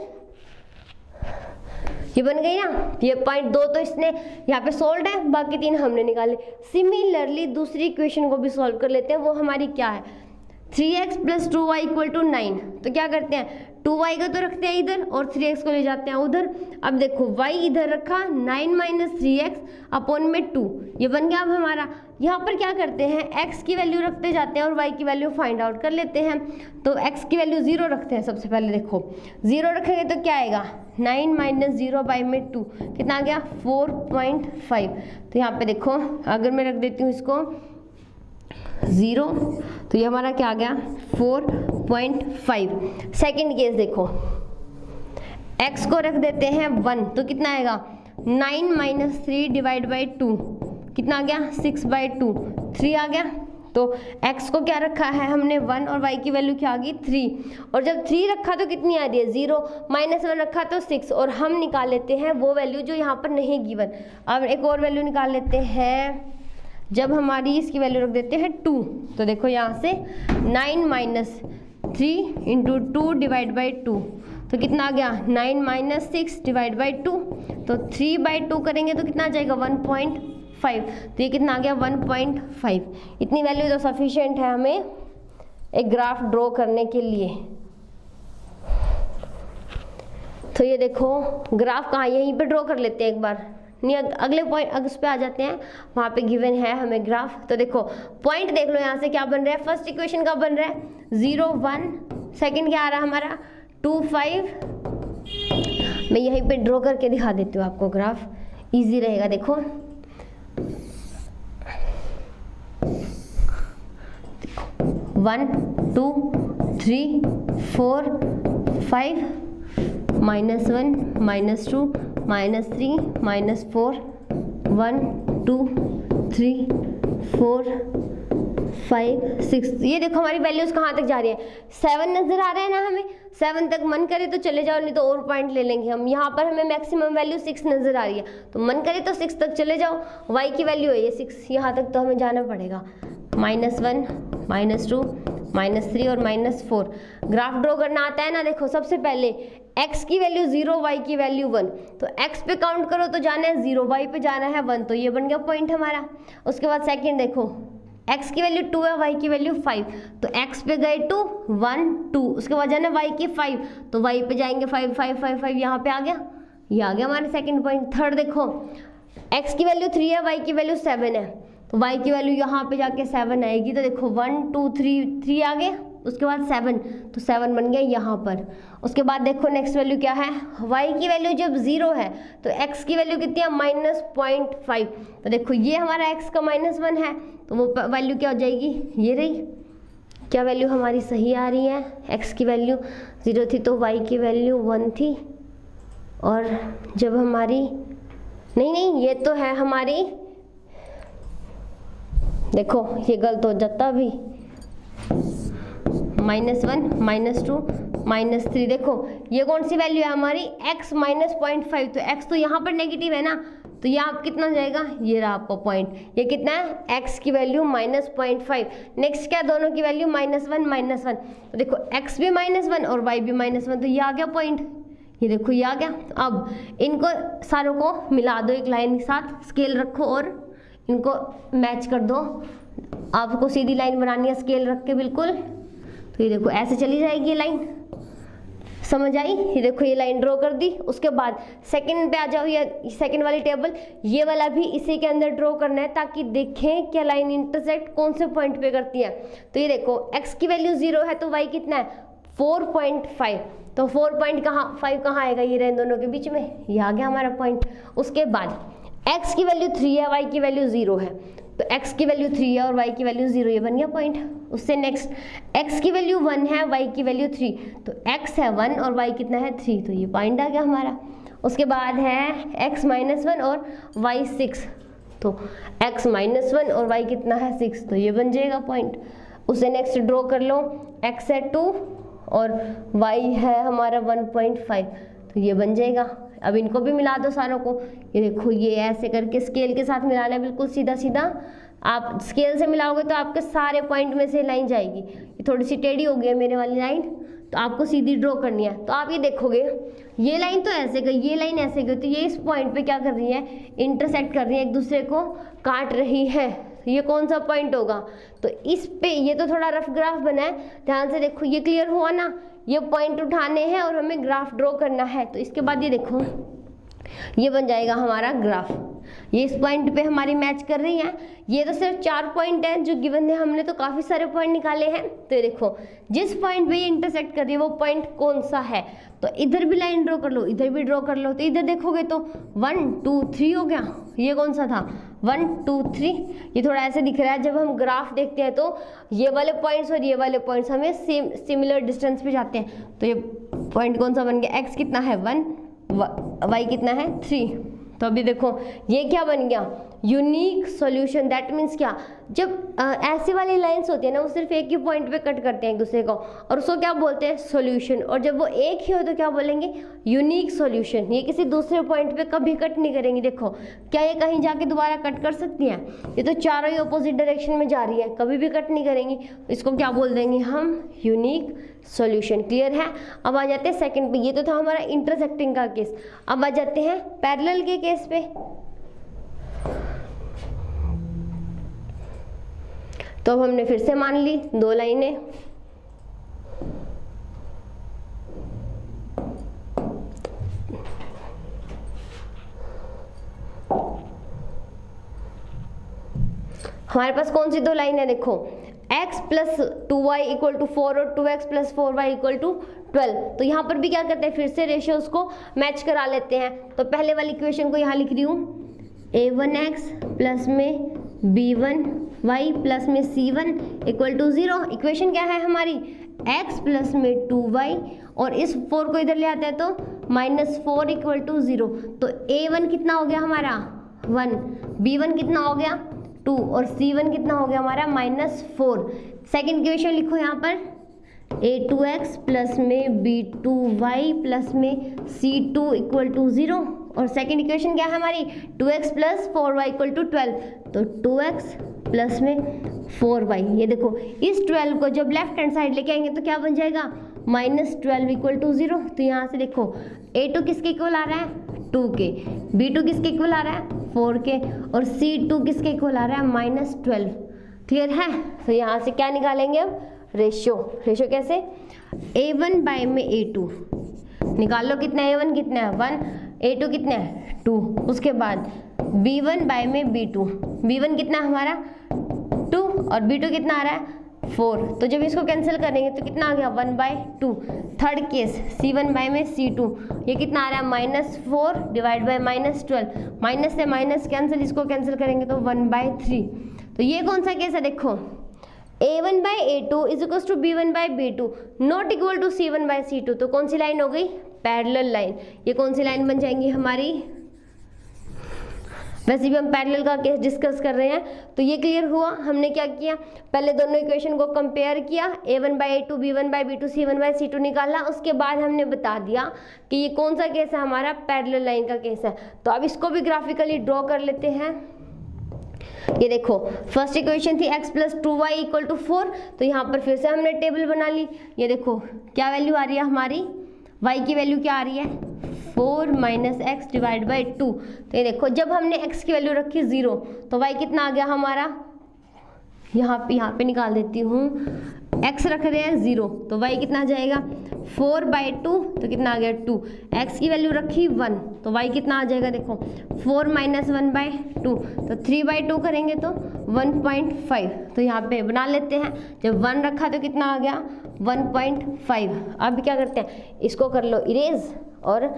ये बन गई ना। ये पॉइंट 2 तो इसने यहाँ पे सोल्व है, बाकी 3 हमने निकाले। सिमिलरली दूसरी इक्वेशन को भी सॉल्व कर लेते हैं, वो हमारी क्या है, 3x + 2y = 9। तो क्या करते हैं, 2y का तो रखते हैं इधर और 3x को ले जाते हैं उधर। अब देखो y इधर रखा, 9 - 3x अपॉन में 2, ये बन गया। अब हमारा यहाँ पर क्या करते हैं, x की वैल्यू रखते जाते हैं और y की वैल्यू फाइंड आउट कर लेते हैं। तो x की वैल्यू 0 रखते हैं सबसे पहले, देखो 0 रखेंगे तो क्या आएगा, 9 - 0/2 कितना आ गया 4.5। तो यहाँ पे देखो अगर मैं रख देती हूँ इसको 0, तो ये हमारा क्या आ गया 4.5। सेकेंड केस देखो, x को रख देते हैं 1, तो कितना आएगा 9 - 3/2 कितना आ गया 6/2, 3 आ गया। तो x को क्या रखा है हमने 1 और y की वैल्यू क्या आ गई 3, और जब 3 रखा तो कितनी आ रही है 0, -1 रखा तो 6, और हम निकाल लेते हैं वो वैल्यू जो यहाँ पर नहीं गिवन। अब एक और वैल्यू निकाल लेते हैं, जब हमारी इसकी वैल्यू रख देते हैं 2, तो देखो यहाँ से 9 - 3 × 2/2, तो कितना आ गया 9 - 6/2, तो 3/2 करेंगे तो कितना आ जाएगा 1.5, तो ये कितना आ गया 1.5। इतनी वैल्यू तो सफिशिएंट है हमें एक ग्राफ ड्रॉ करने के लिए। तो ये देखो ग्राफ कहाँ, यहीं पे ड्रॉ कर लेते हैं एक बार, नहीं अगले पॉइंट अगर उस पर आ जाते हैं, वहाँ पे गिवन है हमें ग्राफ। तो देखो पॉइंट देख लो यहाँ से क्या बन रहा है, फर्स्ट इक्वेशन का बन रहा है 0 1, सेकंड क्या आ रहा है हमारा 2 5। मैं यहीं पे ड्रॉ करके दिखा देती हूँ आपको, ग्राफ इजी रहेगा। देखो 1 2 3 4 5, -1 -2 -3 -4, 1 2 3 4 5 6। ये देखो हमारी वैल्यूज कहाँ तक जा रही है, 7 नजर आ रहा है ना हमें, 7 तक मन करे तो चले जाओ, नहीं तो और पॉइंट ले लेंगे हम। यहाँ पर हमें मैक्सिमम वैल्यू 6 नजर आ रही है, तो मन करे तो 6 तक चले जाओ। y की वैल्यू है ये 6, यहाँ तक तो हमें जाना पड़ेगा, -1 -2 -3 और -4। ग्राफ ड्रॉ करना आता है ना, देखो सबसे पहले x की वैल्यू 0, y की वैल्यू 1, तो x पे काउंट करो तो जाना है 0, y पे जाना है 1, तो ये बन गया पॉइंट हमारा। उसके बाद सेकंड देखो, x की वैल्यू 2 है, y की वैल्यू 5, तो x पे गए 2 1 2, उसके बाद जाना y की 5, तो y पे जाएंगे 5 5 5 5, यहाँ पे आ गया, ये आ गया हमारा सेकंड पॉइंट। थर्ड देखो x की वैल्यू 3 है, y की वैल्यू 7 है, तो y की वैल्यू यहाँ पे जाके 7 आएगी, तो देखो 1 2 3 आ गए, उसके बाद 7, तो 7 बन गया यहाँ पर। उसके बाद देखो नेक्स्ट वैल्यू क्या है, y की वैल्यू जब 0 है तो x की वैल्यू कितनी है -0.5, तो देखो ये हमारा x का -1 है, तो वो वैल्यू क्या हो जाएगी, ये रही। क्या वैल्यू हमारी सही आ रही है, x की वैल्यू 0 थी तो y की वैल्यू 1 थी, और जब हमारी नहीं ये तो है हमारी, देखो ये गलत हो जाता भी, -1 -2 -3। देखो ये कौन सी वैल्यू है हमारी, x -0.5, तो x तो यहाँ पर नेगेटिव है ना, तो यहाँ कितना जाएगा, ये रहा आपका पॉइंट, ये कितना है x की वैल्यू -0.5। नेक्स्ट क्या, दोनों की वैल्यू -1 -1, तो देखो x भी -1 और y भी -1, तो ये आ गया पॉइंट, ये देखो ये आ गया। अब इनको सारों को मिला दो एक लाइन के साथ, स्केल रखो और इनको मैच कर दो। आपको सीधी लाइन बनानी है स्केल रख के बिल्कुल, तो ये देखो ऐसे चली जाएगी ये लाइन, समझ आई। ये देखो ये लाइन ड्रॉ कर दी। उसके बाद सेकंड पे आ जाओ, ये सेकंड वाली टेबल, ये वाला भी इसी के अंदर ड्रॉ करना है ताकि देखें क्या लाइन इंटरसेक्ट कौन से पॉइंट पे करती है। तो ये देखो x की वैल्यू 0 है तो y कितना है 4.5, तो 4.5 कहाँ आएगा, ये रहे दोनों के बीच में, ये आ गया हमारा पॉइंट। उसके बाद x की वैल्यू 3 है, y की वैल्यू 0 है, तो x की वैल्यू 3 है और y की वैल्यू 0, ये बन गया पॉइंट। उससे नेक्स्ट x की वैल्यू 1 है, y की वैल्यू 3, तो x है 1 और y कितना है 3, तो ये पॉइंट आ गया हमारा। उसके बाद है x -1 और y 6, तो x -1 और y कितना है 6, तो ये बन जाएगा पॉइंट। उसे नेक्स्ट ड्रॉ कर लो, x है 2 और y है हमारा 1.5, तो ये बन जाएगा। अब इनको भी मिला दो सारों को, ये देखो ये ऐसे करके स्केल के साथ मिलाना है, बिल्कुल सीधा सीधा। आप स्केल से मिलाओगे तो आपके सारे पॉइंट में से लाइन जाएगी। ये थोड़ी सी टेढ़ी हो गई है मेरे वाली लाइन, तो आपको सीधी ड्रॉ करनी है। तो आप ये देखोगे ये लाइन तो ऐसे गई, ये लाइन ऐसे गई, तो ये इस पॉइंट पे क्या कर रही है, इंटरसेक्ट कर रही है, एक दूसरे को काट रही है। ये कौन सा पॉइंट होगा, तो इस पे, ये तो थोड़ा रफ ग्राफ बना है, ध्यान से देखो, ये क्लियर हुआ ना। ये पॉइंट उठाने हैं और हमें ग्राफ ड्रॉ करना है। तो इसके बाद ये देखो ये बन जाएगा हमारा ग्राफ, ये इस पॉइंट पे हमारी मैच कर रही है। ये तो सिर्फ 4 पॉइंट हैं जो गिवन है, हमने तो काफ़ी सारे पॉइंट निकाले हैं। तो ये देखो जिस पॉइंट पे ये इंटरसेक्ट कर रही है वो पॉइंट कौन सा है, तो इधर भी लाइन ड्रॉ कर लो, इधर भी ड्रॉ कर लो। तो इधर देखोगे तो 1 2 3 हो गया, ये कौन सा था 1 2 3, ये थोड़ा ऐसे दिख रहा है। जब हम ग्राफ देखते हैं तो ये वाले पॉइंट्स और ये वाले पॉइंट्स हमें सिमिलर डिस्टेंस पे जाते हैं। तो ये पॉइंट कौन सा बन गया, x कितना है 1, y कितना है 3। तो अभी देखो ये क्या बन गया, यूनिक सॉल्यूशन। दैट मीन्स क्या, जब ऐसी वाली लाइंस होती है ना, वो सिर्फ एक ही पॉइंट पे कट करते हैं एक दूसरे को, और उसको क्या बोलते हैं सॉल्यूशन। और जब वो एक ही हो तो क्या बोलेंगे, यूनिक सॉल्यूशन। ये किसी दूसरे पॉइंट पे कभी कट नहीं करेंगी। देखो क्या ये कहीं जाके दोबारा कट कर सकती हैं, ये तो चारों ही अपोजिट डायरेक्शन में जा रही है, कभी भी कट नहीं करेंगी। इसको क्या बोल देंगे हम, यूनिक सॉल्यूशन। क्लियर है। अब आ जाते हैं सेकंड पे, ये तो था हमारा इंटरसेक्टिंग का केस। अब आ जाते हैं पैरेलल के केस पे। तो अब हमने फिर से मान ली 2 लाइनें, हमारे पास कौन सी 2 लाइन है, देखो x + 2y = 4 और 2x + 4y = 12। तो यहाँ पर भी क्या करते हैं, फिर से रेशियोज को मैच करा लेते हैं। तो पहले वाली इक्वेशन को यहाँ लिख रही हूँ, a1x प्लस में b1y प्लस में c1 = 0। इक्वेशन क्या है हमारी, x प्लस में 2y, और इस 4 को इधर ले आते हैं तो -4 = 0। तो a1 कितना हो गया हमारा 1, b1 कितना हो गया 2, और c1 कितना हो गया हमारा -4। सेकेंड इक्वेशन लिखो यहाँ पर, a2x प्लस में b2y प्लस में c2 = 0। और सेकेंड इक्वेशन क्या है हमारी, 2x + 4y = 12। तो 2x प्लस में 4y, ये देखो इस 12 को जब लेफ्ट हैंड साइड लेके आएंगे तो क्या बन जाएगा, -12 = 0। तो यहाँ से देखो a2 किसके इक्वल आ रहा है 2 के, b2 किसके इक्वल आ रहा है 4 के, और c2 किसके इक्वल आ रहा है -12। क्लियर है। तो यहाँ से क्या निकालेंगे अब, रेशियो। रेशियो कैसे, a1 बाय में a2 निकाल लो, कितना है a1 कितना है 1, a2 कितना है 2। उसके बाद b1 बाय में b2, b1 कितना हमारा 2 और b2 कितना आ रहा है 4। तो जब इसको कैंसिल करेंगे तो कितना आ गया 1/2। थर्ड केस c1 बाय में c2, ये कितना आ रहा है -4 डिवाइड बाय -12, माइनस से माइनस कैंसिल, इसको कैंसिल करेंगे तो 1/3। तो ये कौन सा केस है, देखो a1 by a2 = b1 by b2 not equal to c1 by c2। तो कौन सी लाइन हो गई, पैरेलल लाइन। ये कौन सी लाइन बन जाएंगी हमारी, वैसे भी हम पैरेलल का केस डिस्कस कर रहे हैं। तो ये क्लियर हुआ, हमने क्या किया, पहले दोनों इक्वेशन को कंपेयर किया, a1 by a2 b1 by b2 c1 by c2 निकाला। उसके बाद हमने बता दिया कि ये कौन सा केस है, हमारा पैरेलल लाइन का केस है। तो अब इसको भी ग्राफिकली ड्रॉ कर लेते हैं। ये देखो फर्स्ट इक्वेशन थी x + 2y = 4, तो यहाँ पर फिर से हमने टेबल बना ली। ये देखो क्या वैल्यू आ रही है हमारी, y की वैल्यू क्या आ रही है 4 - x डिवाइड बाई 2। तो ये देखो जब हमने x की वैल्यू रखी 0 तो y कितना आ गया हमारा, यहाँ पे निकाल देती हूँ x रख रहे हैं 0, तो y कितना आ जाएगा 4/2, तो कितना आ गया 2। x की वैल्यू रखी 1, तो y कितना आ जाएगा देखो 4 - 1/2, तो 3/2 करेंगे तो 1.5। तो यहाँ पे बना लेते हैं, जब 1 रखा तो कितना आ गया 1.5। अब क्या करते हैं, इसको कर लो इरेज, और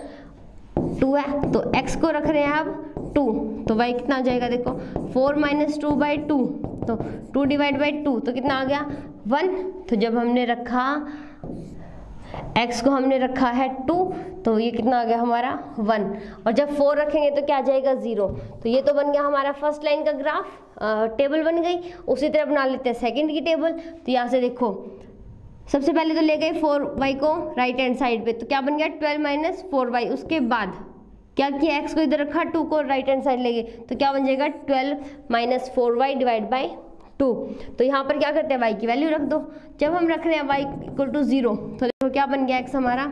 2 है तो x को रख रहे हैं अब 2, तो y कितना आ जाएगा देखो 4 - 2/2, तो 2/2 तो कितना आ गया 1। तो जब हमने रखा x को हमने रखा है 2, तो ये कितना आ गया हमारा 1, और जब 4 रखेंगे तो क्या आ जाएगा 0। तो ये तो बन गया हमारा फर्स्ट लाइन का ग्राफ, टेबल बन गई। उसी तरह बना लेते हैं सेकंड की टेबल। तो यहाँ से देखो सबसे पहले तो ले गए 4y को राइट हैंड साइड पे, तो क्या बन गया 12 - 4y। उसके बाद क्या किया, x को इधर रखा, 2 को राइट हैंड साइड ले गए, तो क्या बन जाएगा 12 - 4y / 2। तो यहाँ पर क्या करते हैं, y की वैल्यू रख दो। जब हम रख रहे हैं y = 0, तो देखो क्या बन गया x हमारा।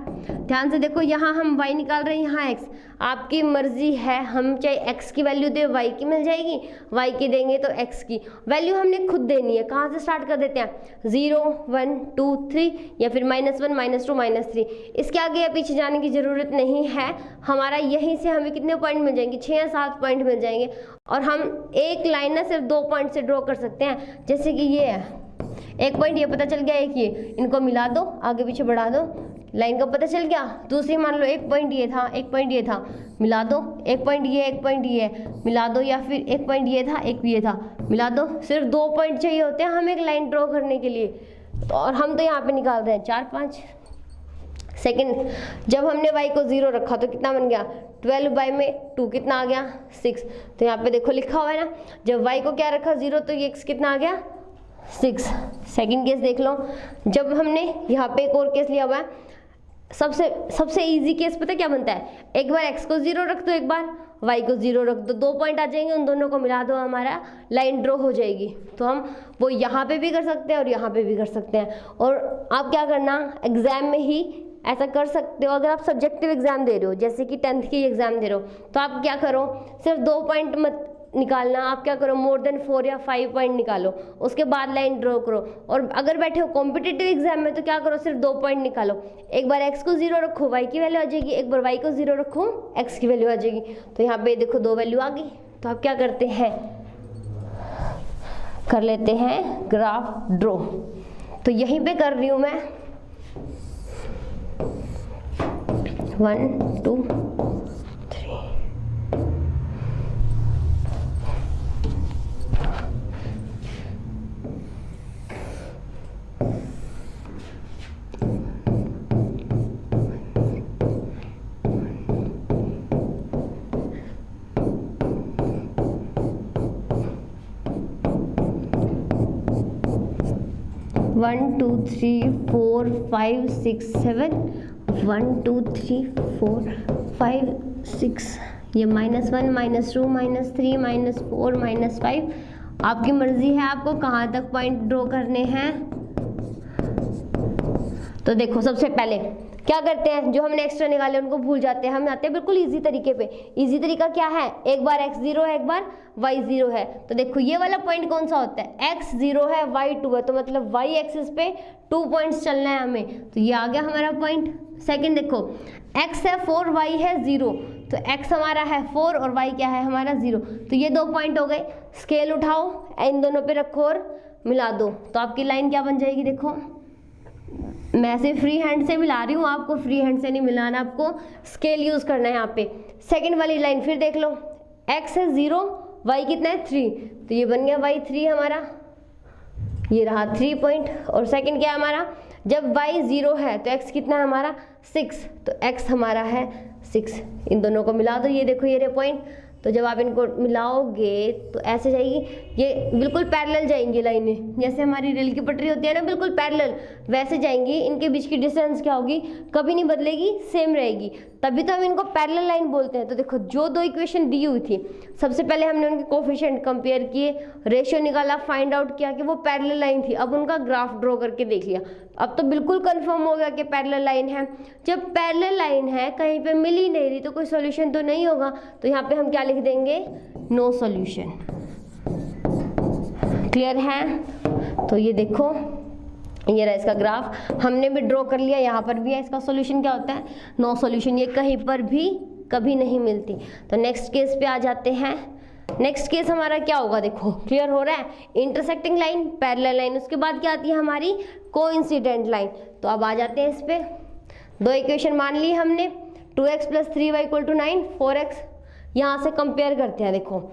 ध्यान से देखो, यहाँ हम y निकाल रहे हैं, यहाँ x। आपकी मर्जी है, हम चाहे x की वैल्यू दे y की मिल जाएगी, y की देंगे तो x की वैल्यू हमने खुद देनी है। कहाँ से स्टार्ट कर देते हैं 0 1 2 3, या फिर -1 -2 -3। इसके आगे या पीछे जाने की ज़रूरत नहीं है। हमारा यहीं से हमें कितने पॉइंट मिल जाएंगे, 6 या 7 पॉइंट मिल जाएंगे। और हम एक लाइन ना सिर्फ 2 पॉइंट से ड्रॉ कर सकते हैं। जैसे कि ये है, एक पॉइंट ये पता चल गया, एक ये, इनको मिला दो, आगे पीछे बढ़ा दो, लाइन का पता चल गया। दूसरी मान लो एक पॉइंट ये था, एक पॉइंट ये था, मिला दो, एक पॉइंट ये, एक पॉइंट ये, मिला दो, या फिर एक पॉइंट ये था, एक ये था, मिला दो। सिर्फ 2 पॉइंट चाहिए होते हैं हमें एक लाइन ड्रॉ करने के लिए, तो और हम तो यहाँ पे निकाल रहे हैं 4 5 सेकेंड। जब हमने y को 0 रखा तो कितना बन गया 12/2, कितना आ गया 6। तो यहाँ पे देखो लिखा हुआ है ना, जब y को क्या रखा 0, तो ये x कितना आ गया 6। सेकंड केस देख लो, जब हमने यहाँ पे एक और केस लिया हुआ है, सबसे इजी केस पता क्या बनता है, एक बार x को 0 रख दो, एक बार y को 0 रख दो, 2 पॉइंट आ जाएंगे, उन दोनों को मिला दो, हमारा लाइन ड्रॉ हो जाएगी। तो हम वो यहाँ पे भी कर सकते हैं और यहाँ पे भी कर सकते हैं। और आप क्या करना, एग्जाम में ही ऐसा कर सकते हो। अगर आप सब्जेक्टिव एग्जाम दे रहे हो, जैसे कि 10th की एग्जाम दे रहे हो, तो आप क्या करो, सिर्फ 2 पॉइंट मत निकालना, आप क्या करो मोर देन 4 या 5 पॉइंट निकालो, उसके बाद लाइन ड्रॉ करो। और अगर बैठे हो कॉम्पिटिटिव एग्जाम में, तो क्या करो, सिर्फ 2 पॉइंट निकालो। एक बार x को 0 रखो, y की वैल्यू आ जाएगी, एक बार y को 0 रखो, x की वैल्यू आ जाएगी। तो यहाँ पे देखो 2 वैल्यू आ गई। तो आप क्या करते हैं, कर लेते हैं ग्राफ ड्रॉ। तो यहीं पे कर रही हूँ मैं 1 2 3। 1 2 3 4 5 6 7, 1 2 3 4 5 6, ये -1 -2 -3 -4 -5। आपकी मर्जी है आपको कहाँ तक पॉइंट ड्रॉ करने हैं। तो देखो सबसे पहले क्या करते हैं, जो हमने एक्स्ट्रा निकाले उनको भूल जाते हैं, हम आते हैं बिल्कुल इजी तरीके पे। इजी तरीका क्या है, एक बार x 0 है, एक बार y 0 है। तो देखो ये वाला पॉइंट कौन सा होता है, x 0 है y 2 है, तो मतलब y एक्सिस पे 2 पॉइंट्स चलना है हमें। तो ये आ गया हमारा पॉइंट। सेकंड देखो x है 4, y है 0, तो x हमारा है 4 और y क्या है हमारा 0, तो ये 2 पॉइंट हो गए। स्केल उठाओ, इन दोनों पे रखो और मिला दो, तो आपकी लाइन क्या बन जाएगी। देखो मैं ऐसे फ्री हैंड से मिला रही हूँ, आपको फ्री हैंड से नहीं मिलाना, आपको स्केल यूज करना है यहाँ पे। सेकंड वाली लाइन फिर देख लो, x है 0, y कितना है 3, तो ये बन गया y 3 हमारा, ये रहा 3 पॉइंट। और सेकंड क्या है हमारा, जब y 0 है तो x कितना है हमारा 6, तो x हमारा है 6। इन दोनों को मिला दो, ये देखो ये रहे पॉइंट। तो जब आप इनको मिलाओगे तो ऐसे जाएगी, ये बिल्कुल पैरेलल जाएंगी लाइनें, जैसे हमारी रेल की पटरी होती है ना बिल्कुल पैरेलल, वैसे जाएंगी। इनके बीच की डिस्टेंस क्या होगी, कभी नहीं बदलेगी, सेम रहेगी, तभी तो हम इनको पैरेलल लाइन बोलते हैं। तो देखो जो 2 इक्वेशन दी हुई थी, सबसे पहले हमने उनके कोफिशिएंट कंपेयर किए, रेशियो निकाला, फाइंड आउट किया कि वो पैरेलल लाइन थी। अब उनका ग्राफ ड्रॉ करके देख लिया, अब तो बिल्कुल कंफर्म हो गया कि पैरेलल लाइन है। जब पैरेलल लाइन है, कहीं पे मिल ही नहीं रही, तो कोई सॉल्यूशन तो नहीं होगा। तो यहाँ पे हम क्या लिख देंगे, नो सॉल्यूशन। क्लियर है। तो ये देखो ये रहा इसका ग्राफ, हमने भी ड्रॉ कर लिया, यहाँ पर भी है। इसका सॉल्यूशन क्या होता है, नो सॉल्यूशन, ये कहीं पर भी कभी नहीं मिलती। तो नेक्स्ट केस पे आ जाते हैं। नेक्स्ट केस हमारा क्या होगा, देखो क्लियर हो रहा है, इंटरसेक्टिंग लाइन, पैरेलल लाइन, उसके बाद क्या आती है हमारी कोइंसिडेंट लाइन। तो अब आ जाते हैं इस पे, दो इक्वेशन मान ली हमने, 2x + 3y = 9, 4x, यहाँ से कंपेयर करते हैं। देखो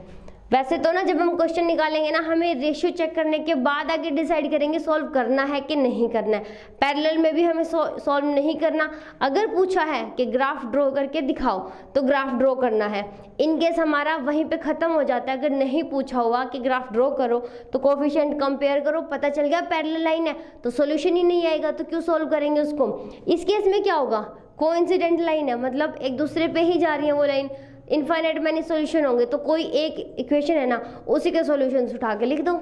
वैसे तो ना जब हम क्वेश्चन निकालेंगे ना, हमें रेशियो चेक करने के बाद आगे डिसाइड करेंगे सॉल्व करना है कि नहीं करना है। पैरेलल में भी हमें सॉल्व नहीं करना, अगर पूछा है कि ग्राफ ड्रॉ करके दिखाओ तो ग्राफ ड्रॉ करना है। इन केस हमारा वहीं पे ख़त्म हो जाता है। अगर नहीं पूछा हुआ कि ग्राफ ड्रॉ करो तो कोफिशिएंट कंपेयर करो, पता चल गया पैरेलल लाइन है तो सॉल्यूशन ही नहीं आएगा, तो क्यों सॉल्व करेंगे उसको। इस केस में क्या होगा, कोइंसिडेंट लाइन है, मतलब एक दूसरे पे ही जा रही है वो लाइन, इनफाइनाइट मैनी सॉल्यूशन होंगे, तो कोई एक इक्वेशन है ना उसी के सॉल्यूशंस उठा के लिख दो।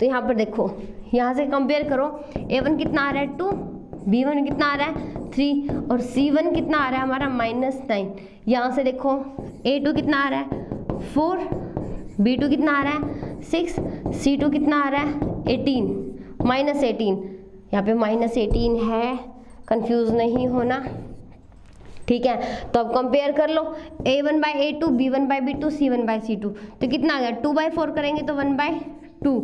तो यहाँ पर देखो, यहाँ से कंपेयर करो, a1 कितना आ रहा है 2, b1 कितना आ रहा है 3 और c1 कितना आ रहा है हमारा -9। यहाँ से देखो a2 कितना आ रहा है 4, b2 कितना आ रहा है 6, c2 कितना आ रहा है 18, -18, यहाँ पे -18 है, कंफ्यूज नहीं होना, ठीक है। तो अब कंपेयर कर लो, a1/a2, b1/b2, c1/c2, तो कितना आ गया, 2/4 करेंगे तो 1/2,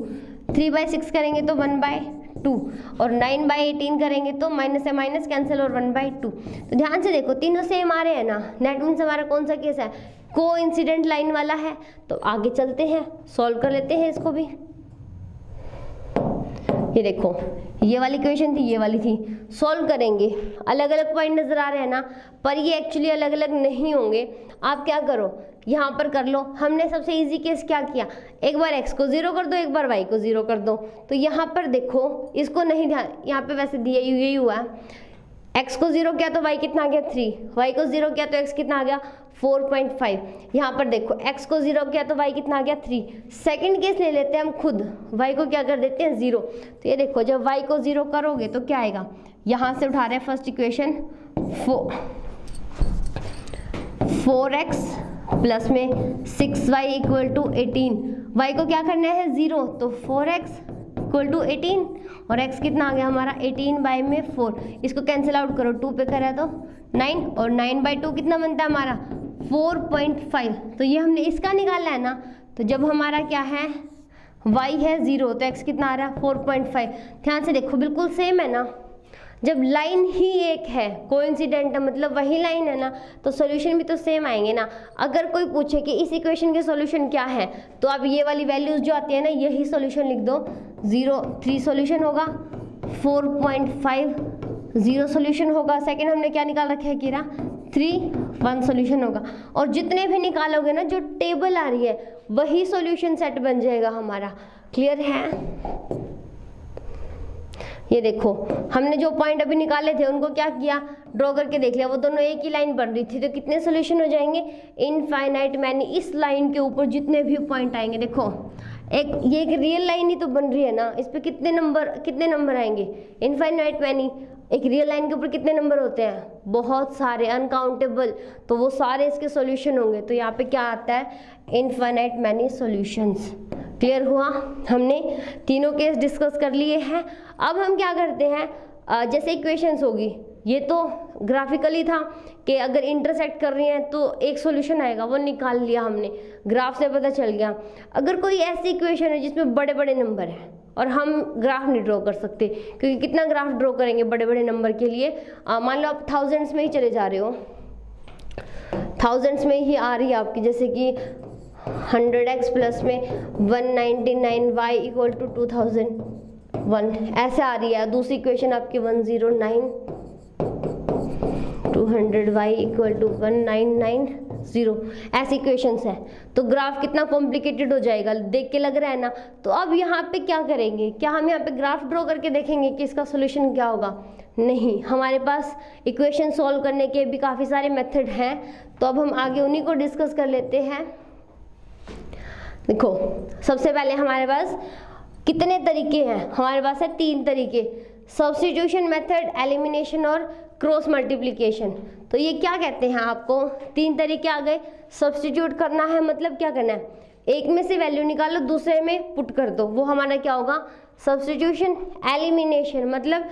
3/6 करेंगे तो 1/2 और 9/18 करेंगे तो माइनस से माइनस कैंसिल और 1/2। तो ध्यान से देखो तीनों सेम आ रहे हैं ना, नेट मीन्स हमारा कौन सा केस है, कोइंसिडेंट लाइन वाला है। तो आगे चलते हैं, सॉल्व कर लेते हैं इसको भी। ये देखो ये वाली इक्वेशन थी, ये वाली थी, सॉल्व करेंगे, अलग अलग पॉइंट नजर आ रहे हैं ना, पर ये एक्चुअली अलग अलग नहीं होंगे। आप क्या करो, यहाँ पर कर लो, हमने सबसे इजी केस क्या किया, एक बार x को 0 कर दो, एक बार y को 0 कर दो। तो यहाँ पर देखो इसको नहीं ध्यान, यहाँ पे वैसे दिया यही हुआ है, x को 0 किया तो y कितना आ गया 3, y को 0 किया तो x कितना आ गया 4.5। यहाँ पर देखो x को 0 किया तो y कितना आ गया 3। सेकंड केस ले लेते हैं हम खुद, y को क्या कर देते हैं 0। तो ये देखो जब y को 0 करोगे तो क्या आएगा, यहाँ से उठा रहे हैं फर्स्ट इक्वेशन 4x प्लस में 6y = 18, y को क्या करना है 0, तो 4x = 18 और x कितना आ गया हमारा 18/4, इसको कैंसिल आउट करो, 2 पे करा तो 9 और 9/2 कितना बनता है हमारा 4.5। तो ये हमने इसका निकाला है ना, तो जब हमारा क्या है y है 0 तो x कितना आ रहा है 4.5। ध्यान से देखो बिल्कुल सेम है ना, जब लाइन ही एक है कोइंसिडेंट मतलब वही लाइन है ना, तो सॉल्यूशन भी तो सेम आएंगे ना। अगर कोई पूछे कि इस इक्वेशन के सॉल्यूशन क्या है, तो आप ये वाली वैल्यूज जो आती है ना यही सॉल्यूशन लिख दो, 0 3 सॉल्यूशन होगा, 4.5 0 सॉल्यूशन होगा, सेकंड हमने क्या निकाल रखा है कीरा 3 1 सॉल्यूशन होगा। और जितने भी निकालोगे ना, जो टेबल आ रही है वही सॉल्यूशन सेट बन जाएगा हमारा। क्लियर है। ये देखो हमने जो पॉइंट अभी निकाले थे उनको क्या किया, ड्रॉ करके देख लिया, वो दोनों एक ही लाइन बन रही थी, तो कितने सॉल्यूशन हो जाएंगे इनफाइनाइट मैनी। इस लाइन के ऊपर जितने भी पॉइंट आएंगे, देखो ये एक रियल लाइन ही तो बन रही है ना, इस पे कितने नंबर आएंगे इनफाइनाइट मैनी। एक रियल लाइन के ऊपर कितने नंबर होते हैं, बहुत सारे, अनकाउंटेबल, तो वो सारे इसके सॉल्यूशन होंगे। तो यहाँ पे क्या आता है इनफाइनाइट मैनी सॉल्यूशंस। क्लियर हुआ, हमने तीनों केस डिस्कस कर लिए हैं। अब हम क्या करते हैं, जैसे इक्वेशंस होगी, ये तो ग्राफिकली था कि अगर इंटरसेक्ट कर रही हैं तो एक सॉल्यूशन आएगा, वो निकाल लिया हमने, ग्राफ से पता चल गया। अगर कोई ऐसी इक्वेशन है जिसमें बड़े बड़े नंबर हैं और हम ग्राफ नहीं ड्रॉ कर सकते, क्योंकि कितना ग्राफ ड्रॉ करेंगे बड़े बड़े नंबर के लिए। मान लो आप थाउजेंड्स में ही चले जा रहे हो, थाउजेंड्स में ही आ रही है आपकी, जैसे कि 100x प्लस में 199y = 2001 ऐसे आ रही है। दूसरी इक्वेशन आपकी 109 200y = 1990 ऐसी इक्वेशंस है। तो ग्राफ कितना कॉम्प्लिकेटेड हो जाएगा, देख के लग रहा है ना। तो अब यहाँ पे क्या करेंगे, क्या हम यहाँ पे ग्राफ ड्रॉ करके देखेंगे कि इसका सोल्यूशन क्या होगा, नहीं, हमारे पास इक्वेशन सॉल्व करने के भी काफ़ी सारे मेथड हैं। तो अब हम आगे उन्हीं को डिस्कस कर लेते हैं। देखो सबसे पहले हमारे पास कितने तरीके हैं, हमारे पास है 3 तरीके, सब्स्टिट्यूशन मेथड, एलिमिनेशन और क्रॉस मल्टीप्लिकेशन। तो ये क्या कहते हैं, आपको 3 तरीके आ गए। सब्स्टिट्यूट करना है मतलब क्या करना है, एक में से वैल्यू निकालो दूसरे में पुट कर दो, वो हमारा क्या होगा सब्स्टिट्यूशन, एलिमिनेशन, मतलब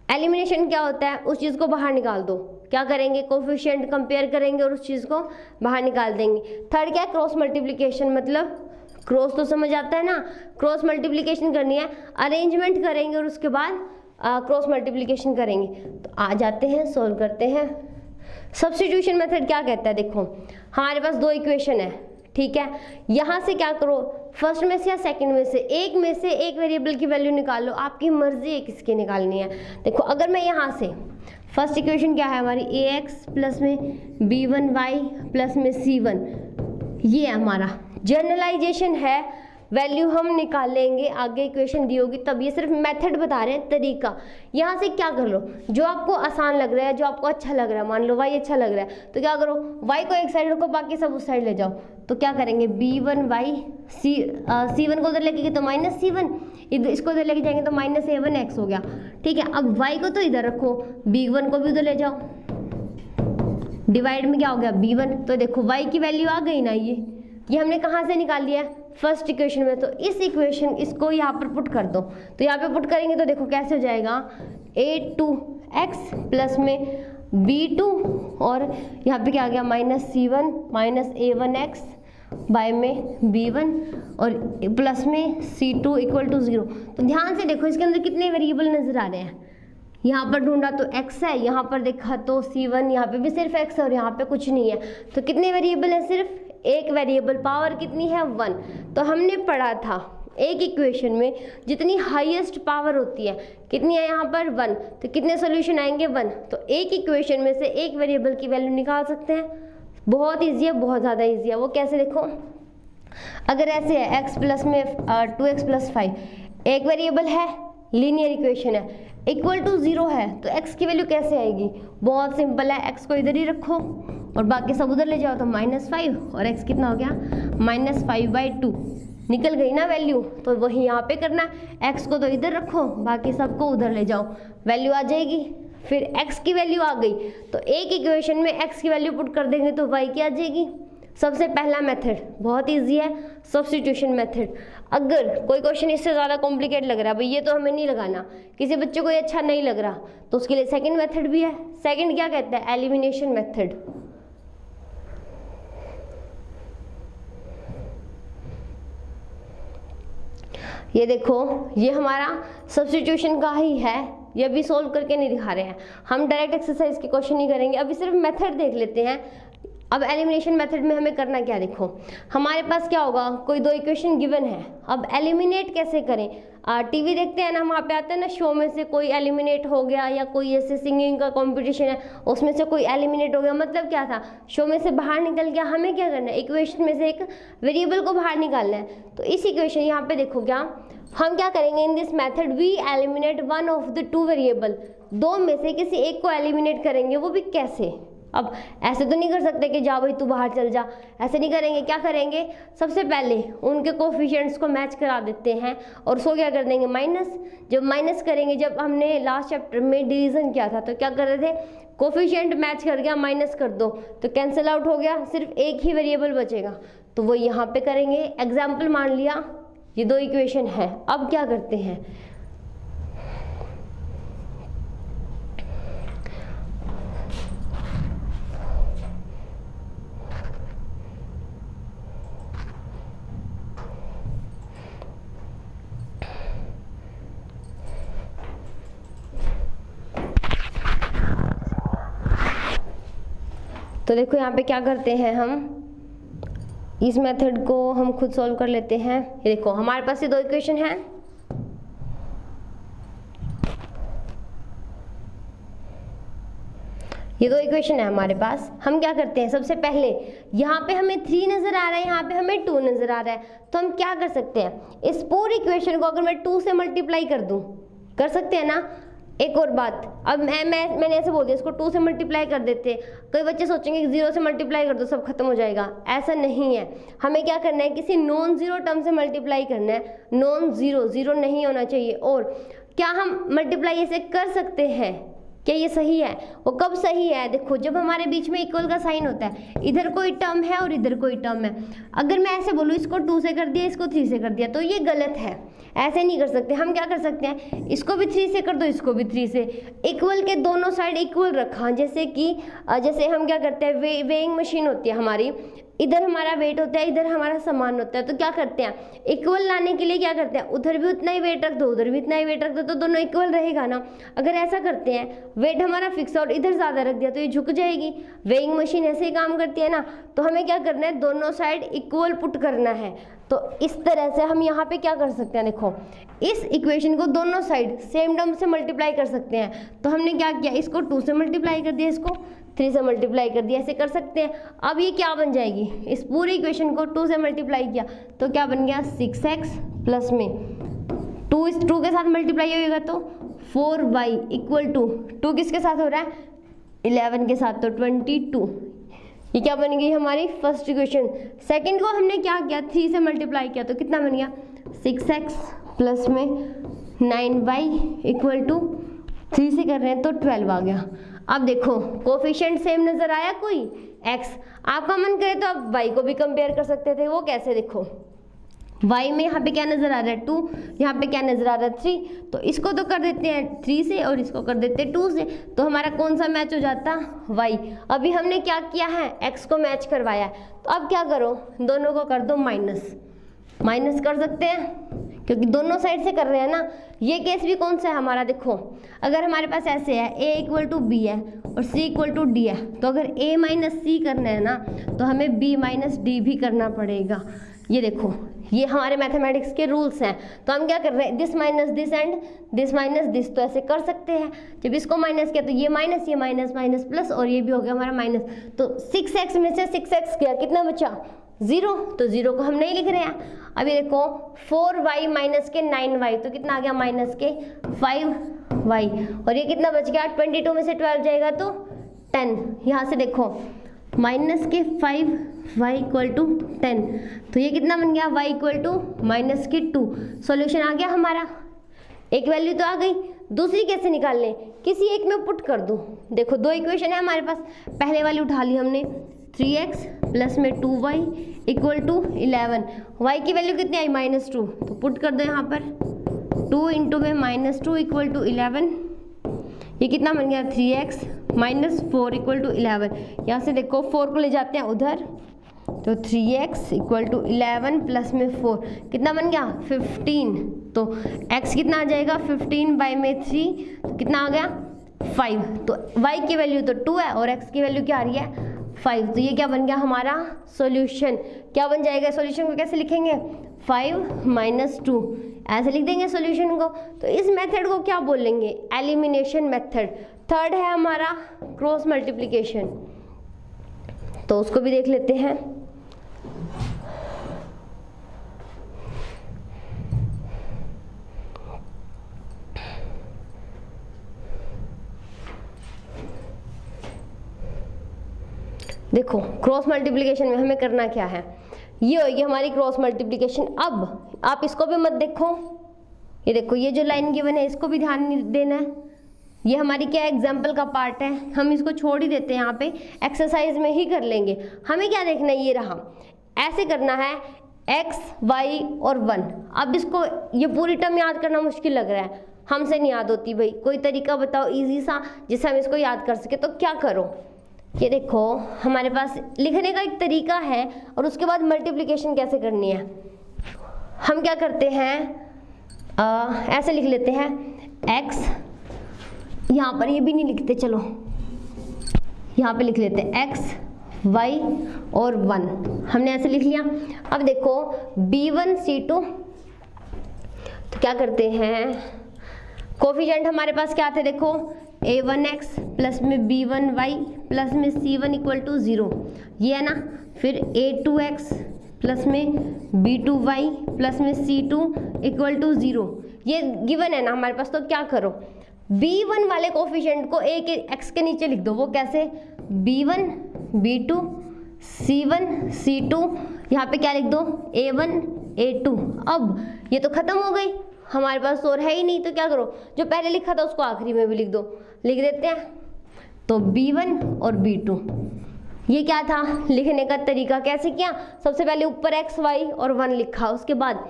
एलिमिनेशन क्या होता है, उस चीज़ को बाहर निकाल दो। क्या करेंगे, कोफिशिएंट कंपेयर करेंगे और उस चीज़ को बाहर निकाल देंगे। थर्ड क्या है, क्रॉस मल्टीप्लिकेशन, मतलब क्रॉस तो समझ आता है ना, क्रॉस मल्टीप्लिकेशन करनी है, अरेंजमेंट करेंगे और उसके बाद क्रॉस मल्टीप्लिकेशन करेंगे। तो आ जाते हैं, सोल्व करते हैं। सब्स्टिट्यूशन मेथड क्या कहता है, देखो हमारे पास दो इक्वेशन है, ठीक है। यहाँ से क्या करो, फर्स्ट में से या सेकंड में से एक वेरिएबल की वैल्यू निकालो, आपकी मर्जी है किसकी निकालनी है। देखो अगर मैं यहाँ से फर्स्ट इक्वेशन क्या है हमारी, ax प्लस में b1y प्लस में c1, ये हमारा जनरलाइजेशन है, वैल्यू हम निकालेंगे, आगे इक्वेशन दी होगी तब। ये सिर्फ मेथड बता रहे हैं, तरीका। यहाँ से क्या कर लो, जो आपको आसान लग रहा है, जो आपको अच्छा लग रहा है, मान लो y अच्छा लग रहा है तो क्या करो, y को एक साइड रखो, बाकी सब उस साइड ले जाओ। तो क्या करेंगे, b1y c1 को उधर लेके गए तो माइनस c1, इसको इधर लेके जाएंगे तो माइनस a1x हो गया, ठीक है। अब y को तो इधर रखो, b1 को भी उधर ले जाओ, डिवाइड में क्या हो गया b1। तो देखो y की वैल्यू आ गई ना, ये हमने कहाँ से निकाल लिया है, फर्स्ट इक्वेशन में। तो इस इक्वेशन इसको यहाँ पर पुट कर दो, तो यहाँ पे पुट करेंगे तो देखो कैसे हो जाएगा, a2x प्लस में b2 और यहाँ पे क्या आ गया minus c1 minus a1x bye में b1 और प्लस में c2 इक्वल टू 0। तो ध्यान से देखो इसके अंदर कितने वेरिएबल नजर आ रहे हैं। यहाँ पर ढूंढा तो x है, यहाँ पर देखा तो c1, यहाँ पे भी सिर्फ x है और यहाँ पे कुछ नहीं है। तो कितने वेरिएबल है, सिर्फ एक वेरिएबल, पावर कितनी है 1। तो हमने पढ़ा था एक इक्वेशन में जितनी हाईएस्ट पावर होती है कितनी है यहाँ पर 1, तो कितने सॉल्यूशन आएंगे 1। तो एक इक्वेशन में से एक वेरिएबल की वैल्यू निकाल सकते हैं, बहुत ईजी है, बहुत ज़्यादा ईजी है। वो कैसे, देखो अगर ऐसे है x प्लस में 2x प्लस 5, एक वेरिएबल है, लीनियर इक्वेशन है, इक्वल टू 0 है, तो x की वैल्यू कैसे आएगी, बहुत सिंपल है, x को इधर ही रखो और बाकी सब उधर ले जाओ, तो -5 और x कितना हो गया -5/2, निकल गई ना वैल्यू। तो वही यहाँ पे करना है, x को तो इधर रखो, बाकी सबको उधर ले जाओ, वैल्यू आ जाएगी। फिर x की वैल्यू आ गई तो एक इक्वेशन में x की वैल्यू पुट कर देंगे तो y की आ जाएगी। सबसे पहला मेथड बहुत इजी है, सब्स्टिट्यूशन मेथड। अगर कोई क्वेश्चन इससे ज़्यादा कॉम्प्लिकेट लग रहा है, भाई ये तो हमें नहीं लगाना, किसी बच्चे को ये अच्छा नहीं लग रहा, तो उसके लिए सेकंड मेथड भी है। सेकंड क्या कहता है, एलिमिनेशन मेथड। ये देखो ये हमारा सब्स्टिट्यूशन का ही है, ये भी सोल्व करके नहीं दिखा रहे हैं, हम डायरेक्ट एक्सरसाइज के क्वेश्चन नहीं करेंगे, अभी सिर्फ मेथड देख लेते हैं। अब एलिमिनेशन मेथड में हमें करना क्या, देखो हमारे पास क्या होगा, कोई दो इक्वेशन गिवन है, अब एलिमिनेट कैसे करें। टीवी देखते हैं ना, वहाँ पे आता है ना शो में से कोई एलिमिनेट हो गया, या कोई ऐसे सिंगिंग का कंपटीशन है उसमें से कोई एलिमिनेट हो गया, मतलब क्या था, शो में से बाहर निकल गया। हमें क्या करना है, इक्वेशन में से एक वेरिएबल को बाहर निकालना है। तो इस इक्वेशन यहाँ पे देखो क्या हम क्या करेंगे, in this method we eliminate one of the two variable, दो में से किसी एक को एलिमिनेट करेंगे। वो भी कैसे, अब ऐसे तो नहीं कर सकते कि जा भाई तू बाहर चल जा, ऐसे नहीं करेंगे। क्या करेंगे, सबसे पहले उनके कोफिशिएंट्स को मैच करा देते हैं और उसको क्या कर देंगे माइनस। जब माइनस करेंगे, जब हमने लास्ट चैप्टर में डिवीजन किया था तो क्या कर रहे थे, कोफिशिएंट मैच कर गया, माइनस कर दो तो कैंसिल आउट हो गया, सिर्फ एक ही वेरिएबल बचेगा। तो वो यहाँ पे करेंगे। एग्जाम्पल मान लिया ये दो इक्वेशन है, अब क्या करते हैं, तो देखो यहाँ पे क्या करते हैं, हम इस मेथड को हम खुद सॉल्व कर लेते हैं। ये देखो हमारे पास ये दो इक्वेशन हैं, ये दो इक्वेशन है हमारे पास। हम क्या करते हैं, सबसे पहले यहाँ पे हमें 3 नजर आ रहा है, यहाँ पे हमें 2 नजर आ रहा है, तो हम क्या कर सकते हैं, इस पूरी इक्वेशन को अगर मैं 2 से मल्टीप्लाई कर दूं, कर सकते हैं ना। एक और बात, अब मैंने ऐसे बोल दिया, इसको 2 से मल्टीप्लाई कर देते, कई बच्चे सोचेंगे कि 0 से मल्टीप्लाई कर दो सब खत्म हो जाएगा, ऐसा नहीं है। हमें क्या करना है, किसी नॉन जीरो टर्म से मल्टीप्लाई करना है, नॉन जीरो, जीरो नहीं होना चाहिए। और क्या हम मल्टीप्लाई ऐसे कर सकते हैं, क्या ये सही है? वो कब सही है? देखो जब हमारे बीच में इक्वल का साइन होता है, इधर कोई टर्म है और इधर कोई टर्म है। अगर मैं ऐसे बोलूँ इसको 2 से कर दिया, इसको 3 से कर दिया, तो ये गलत है, ऐसे नहीं कर सकते। हम क्या कर सकते हैं, इसको भी 3 से कर दो, इसको भी 3 से, इक्वल के दोनों साइड इक्वल रखा। जैसे कि जैसे हम क्या करते हैं, वेइंग मशीन होती है हमारी, इधर हमारा वेट होता है, इधर हमारा सामान होता है, तो क्या करते हैं, इक्वल लाने के लिए क्या करते हैं, उधर भी उतना ही वेट रख दो, उधर भी इतना ही वेट रख दो, तो दोनों इक्वल रहेगा ना। अगर ऐसा करते हैं, वेट हमारा फिक्स और इधर ज़्यादा रख दिया तो ये झुक जाएगी। वेइंग मशीन ऐसे ही काम करती है ना। तो हमें क्या करना है, दोनों साइड इक्वल पुट करना है। तो इस तरह से हम यहाँ पे क्या कर सकते हैं, देखो इस इक्वेशन को दोनों साइड सेम टर्म से मल्टीप्लाई कर सकते हैं। तो हमने क्या किया, इसको 2 से मल्टीप्लाई कर दिया, इसको 3 से मल्टीप्लाई कर दिया, ऐसे कर सकते हैं। अब ये क्या बन जाएगी, इस पूरी इक्वेशन को 2 से मल्टीप्लाई किया तो क्या बन गया, 6x प्लस में 2 इस 2 के साथ मल्टीप्लाई होगा तो 4y इक्वल टू 2 किसके साथ हो रहा है, 11 के साथ, तो 22। ये क्या बन गई हमारी फर्स्ट इक्वेशन। सेकंड को हमने क्या किया, 3 से मल्टीप्लाई किया तो कितना बन गया, 6x प्लस में 9y इक्वल टू 3 से कर रहे हैं तो 12 आ गया। अब देखो कोफिशिएंट सेम नजर आया कोई, x, आपका मन करे तो आप y को भी कंपेयर कर सकते थे। वो कैसे, देखो y में यहाँ पे क्या नजर आ रहा है 2, यहाँ पे क्या नजर आ रहा है 3, तो इसको तो कर देते हैं 3 से और इसको कर देते हैं 2 से, तो हमारा कौन सा मैच हो जाता, y। अभी हमने क्या किया है, x को मैच करवाया है। तो अब क्या करो, दोनों को कर दो माइनस, माइनस कर सकते हैं क्योंकि दोनों साइड से कर रहे हैं ना। ये केस भी कौन सा है हमारा, देखो अगर हमारे पास ऐसे है a इक्वल टू बी है और c इक्वल टू डी है, तो अगर a माइनस सी करना है ना तो हमें b माइनस डी भी करना पड़ेगा। ये देखो ये हमारे मैथमेटिक्स के रूल्स हैं। तो हम क्या कर रहे हैं, this minus this and this minus this, तो ऐसे कर सकते हैं। जब इसको माइनस किया तो ये माइनस माइनस प्लस और ये भी हो गया हमारा माइनस। तो 6x में से 6x गया, कितना बचा 0, तो 0 को हम नहीं लिख रहे हैं। अभी देखो 4y माइनस के 9y, तो कितना आ गया माइनस के 5y, और ये कितना बच गया, 22 में से 12 जाएगा तो 10। यहाँ से देखो माइनस के 5y इक्वल टू 10, तो ये कितना बन गया, y इक्वल टू माइनस के 2। सॉल्यूशन आ गया हमारा, एक वैल्यू तो आ गई। दूसरी कैसे निकाल लें, किसी एक में पुट कर दो। देखो 2 इक्वेशन है हमारे पास, पहले वाली उठा ली हमने, 3x प्लस में 2y इक्वल टू 11, y की वैल्यू कितनी आई -2, तो पुट कर दो यहाँ पर 2 इंटू में -2 इक्वल टू 11, ये कितना बन गया 3x माइनस 4 इक्वल टू 11। यहाँ से देखो 4 को ले जाते हैं उधर, तो 3x इक्वल टू 11 प्लस में 4 कितना बन गया 15, तो x कितना आ जाएगा 15 बाई में 3, तो कितना आ गया 5। तो y की वैल्यू तो 2 है और x की वैल्यू क्या आ रही है 5, तो ये क्या बन गया हमारा सॉल्यूशन। क्या बन जाएगा, सॉल्यूशन को कैसे लिखेंगे, 5 माइनस 2 ऐसे लिख देंगे सॉल्यूशन को। तो इस मेथड को क्या बोलेंगे, एलिमिनेशन मेथड। थर्ड है हमारा क्रॉस मल्टीप्लिकेशन, तो उसको भी देख लेते हैं। देखो क्रॉस मल्टीप्लिकेशन में हमें करना क्या है, ये होगी हमारी क्रॉस मल्टीप्लिकेशन। अब आप इसको भी मत देखो, ये देखो ये जो लाइन गिवन है इसको भी ध्यान नहीं देना है, ये हमारी क्या एग्जाम्पल का पार्ट है, हम इसको छोड़ ही देते हैं, यहाँ पे एक्सरसाइज में ही कर लेंगे। हमें क्या देखना है, ये रहा, ऐसे करना है x y और 1। अब इसको ये पूरी टर्म याद करना मुश्किल लग रहा है, हमसे नहीं याद होती भाई, कोई तरीका बताओ इजी सा जिससे हम इसको याद कर सके। तो क्या करो, ये देखो हमारे पास लिखने का एक तरीका है और उसके बाद मल्टीप्लिकेशन कैसे करनी है। हम क्या करते हैं, ऐसे लिख लेते हैं x, यहाँ पर ये भी नहीं लिखते, चलो यहाँ पे लिख लेते हैं x y और 1, हमने ऐसे लिख लिया। अब देखो b1 c2, तो क्या करते हैं, कोफिशिएंट हमारे पास क्या थे, देखो a1x प्लस में b1y प्लस में c1 इक्वल टू 0, ये है ना। फिर a2x प्लस में b2y प्लस में c2 इक्वल टू 0, ये गिवन है ना हमारे पास। तो क्या करो, b1 वाले कोफिशिएंट को a के x के नीचे लिख दो। वो कैसे, b1 b2 c1 c2, यहाँ पे क्या लिख दो a1 a2। अब ये तो खत्म हो गई, हमारे पास और है ही नहीं, तो क्या करो, जो पहले लिखा था उसको आखिरी में भी लिख दो, लिख देते हैं। तो B1 और B2, ये क्या था लिखने का तरीका, कैसे किया, सबसे पहले ऊपर x y और 1 लिखा, उसके बाद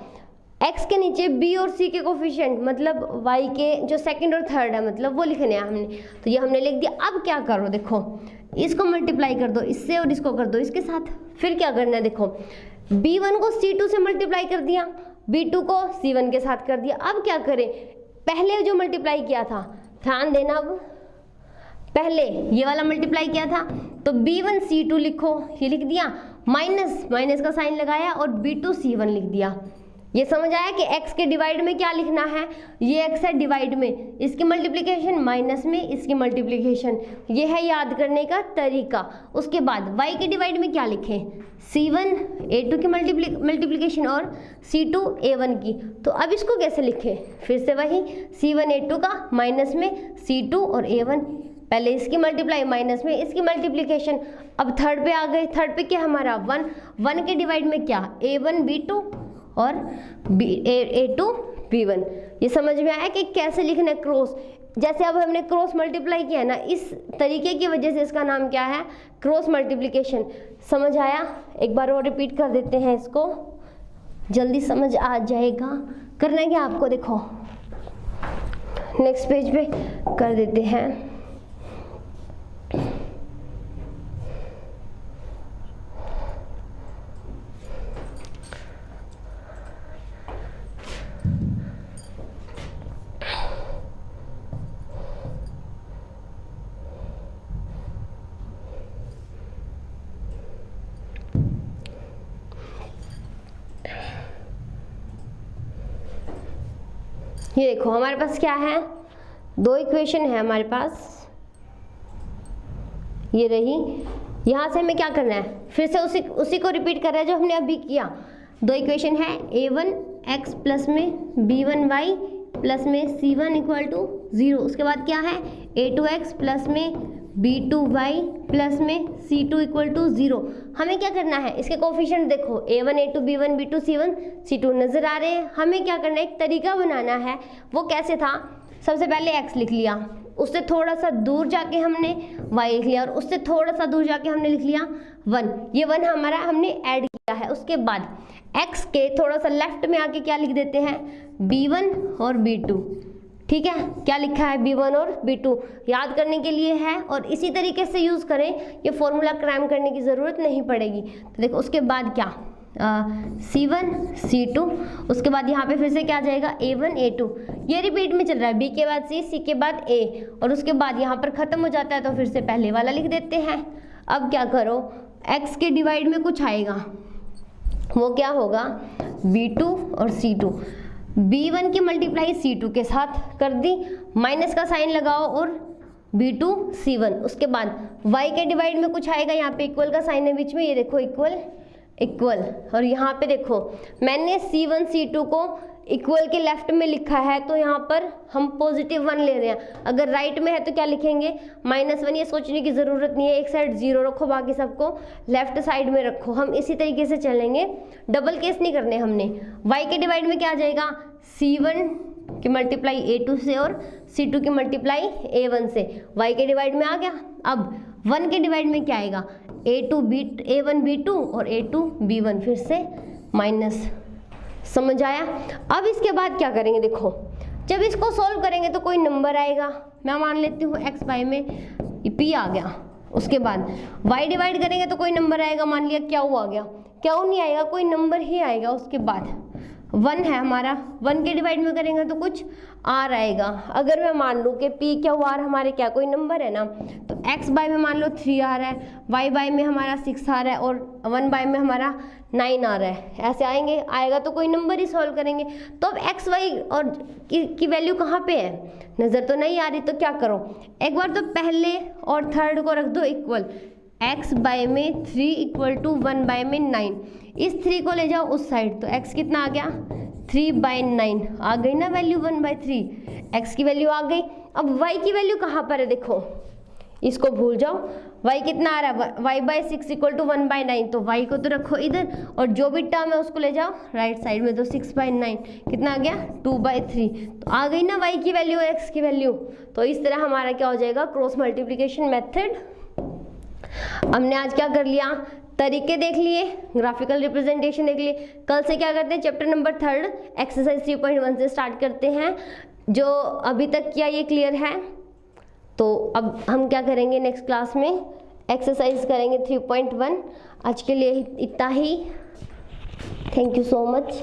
x के नीचे b और c के कोफिशिएंट मतलब y के जो सेकंड और थर्ड है मतलब वो लिखने हैं हमने, तो ये हमने लिख दिया। अब क्या करो, देखो इसको मल्टीप्लाई कर दो इससे और इसको कर दो इसके साथ। फिर क्या करना है, देखो b1 को c2 से मल्टीप्लाई कर दिया, b2 को c1 के साथ कर दिया। अब क्या करें, पहले जो मल्टीप्लाई किया था, ध्यान देना, अब पहले ये वाला मल्टीप्लाई किया था तो b1 c2 लिखो, ये लिख दिया, माइनस माइनस का साइन लगाया और b2 c1 लिख दिया। ये समझ आया कि x के डिवाइड में क्या लिखना है, ये x है डिवाइड में, इसकी मल्टीप्लिकेशन माइनस में इसकी मल्टीप्लिकेशन, ये है याद करने का तरीका। उसके बाद y के डिवाइड में क्या लिखें, c1 a2 की मल्टीप्लिकेशन और c2 a1 की। तो अब इसको कैसे लिखें, फिर से वही c1 a2 का माइनस में c2 और a1, पहले इसकी मल्टीप्लाई माइनस में इसकी मल्टीप्लिकेशन। अब थर्ड पे आ गए, थर्ड पे क्या हमारा 1 के डिवाइड में क्या a1 b2 और a2 b1। ये समझ में आया कि कैसे लिखना है क्रॉस, जैसे अब हमने क्रॉस मल्टीप्लाई किया ना, इस तरीके की वजह से इसका नाम क्या है, क्रॉस मल्टीप्लिकेशन। समझ आया, एक बार और रिपीट कर देते हैं, इसको जल्दी समझ आ जाएगा। करना है क्या आपको, देखो नेक्स्ट पेज पे कर देते हैं। ये देखो हमारे पास क्या है, दो इक्वेशन है हमारे पास, ये रही। यहाँ से हमें क्या करना है, फिर से उसी को रिपीट कर रहा है जो हमने अभी किया। दो इक्वेशन है, a1x प्लस में b1y प्लस में c1 इक्वल टू 0। उसके बाद क्या है, a2x प्लस में b2y प्लस में c2 इक्वल टू 0। हमें क्या करना है, इसके कोफिशिएंट देखो a1 a2 b1 b2 c1 c2 नजर आ रहे हैं। हमें क्या करना है, एक तरीका बनाना है। वो कैसे था, सबसे पहले x लिख लिया, उससे थोड़ा सा दूर जाके हमने y लिख लिया और उससे थोड़ा सा दूर जाके हमने लिख लिया 1। ये 1 हमारा हमने ऐड किया है। उसके बाद x के थोड़ा सा लेफ्ट में आके क्या लिख देते हैं, b1 और b2। ठीक है, क्या लिखा है, b1 और b2 याद करने के लिए है, और इसी तरीके से यूज़ करें, ये फॉर्मूला क्राइम करने की ज़रूरत नहीं पड़ेगी। तो देखो उसके बाद क्या, c1 c2, उसके बाद यहाँ पे फिर से क्या आ जाएगा, a1 a2, ये रिपीट में चल रहा है, b के बाद c के बाद a, और उसके बाद यहाँ पर ख़त्म हो जाता है तो फिर से पहले वाला लिख देते हैं। अब क्या करो, x के डिवाइड में कुछ आएगा, वो क्या होगा, b2 और c2, b1 की मल्टीप्लाई c2 के साथ कर दी, माइनस का साइन लगाओ और b2 c1। उसके बाद y के डिवाइड में कुछ आएगा, यहाँ पे इक्वल का साइन है बीच में, ये देखो इक्वल इक्वल, और यहाँ पे देखो मैंने c1 c2 को इक्वल के लेफ्ट में लिखा है, तो यहाँ पर हम पॉजिटिव 1 ले रहे हैं। अगर राइट में है तो क्या लिखेंगे, -1। ये सोचने की ज़रूरत नहीं है, एक साइड 0 रखो, बाकी सबको लेफ्ट साइड में रखो। हम इसी तरीके से चलेंगे, डबल केस नहीं करने हमने। y के डिवाइड में क्या आ जाएगा, c1 की मल्टीप्लाई a2 से और c2 की मल्टीप्लाई a1 से, y के डिवाइड में आ गया। अब 1 के डिवाइड में क्या आएगा, a1 b2 और a2 b1, फिर से माइनस। समझ आया। अब इसके बाद क्या करेंगे, देखो जब इसको सॉल्व करेंगे तो कोई नंबर आएगा, मैं मान लेती हूँ x y में p आ गया। उसके बाद y डिवाइड करेंगे तो कोई नंबर आएगा, मान लिया क्या आ गया, क्या नहीं आएगा, कोई नंबर ही आएगा। उसके बाद 1 है हमारा, 1 के डिवाइड में करेंगे तो कुछ r आएगा। अगर मैं मान लूँ कि p क्या r हमारे क्या कोई नंबर है ना, तो x बाय में मान लो 3 आ रहा है, y बाय में हमारा 6 आ रहा है और 1 बाय में हमारा 9 आ रहा है। ऐसे आएगा तो कोई नंबर ही सॉल्व करेंगे। तो अब x y और की वैल्यू कहाँ पे है, नज़र तो नहीं आ रही, तो क्या करो, एक बार तो पहले और थर्ड को रख दो इक्वल, x बाय में 3 इक्वल टू 1 बाय में 9, इस 3 को ले जाओ उस साइड, तो x कितना आ गया, 3/9 आ गई ना वैल्यू, 1/3 x की वैल्यू आ गई। अब y की वैल्यू कहाँ पर है, देखो इसको भूल जाओ। y कितना आ रहा है, y/6 = 1/9, तो y को तो रखो इधर और जो भी टर्म है उसको ले जाओ राइट साइड में, तो 6/9 कितना आ गया 2/3। तो आ गई ना y की वैल्यू x की वैल्यू। तो इस तरह हमारा क्या हो जाएगा, क्रॉस मल्टीप्लिकेशन मेथड। हमने आज क्या कर लिया, तरीके देख लिए, ग्राफिकल रिप्रेजेंटेशन देख लिए। कल से क्या करते हैं, चैप्टर नंबर 3 एक्सरसाइज 3.1 से स्टार्ट करते हैं। जो अभी तक किया ये क्लियर है। तो अब हम क्या करेंगे, नेक्स्ट क्लास में एक्सरसाइज करेंगे 3.1। आज के लिए इतना ही। Thank you so much.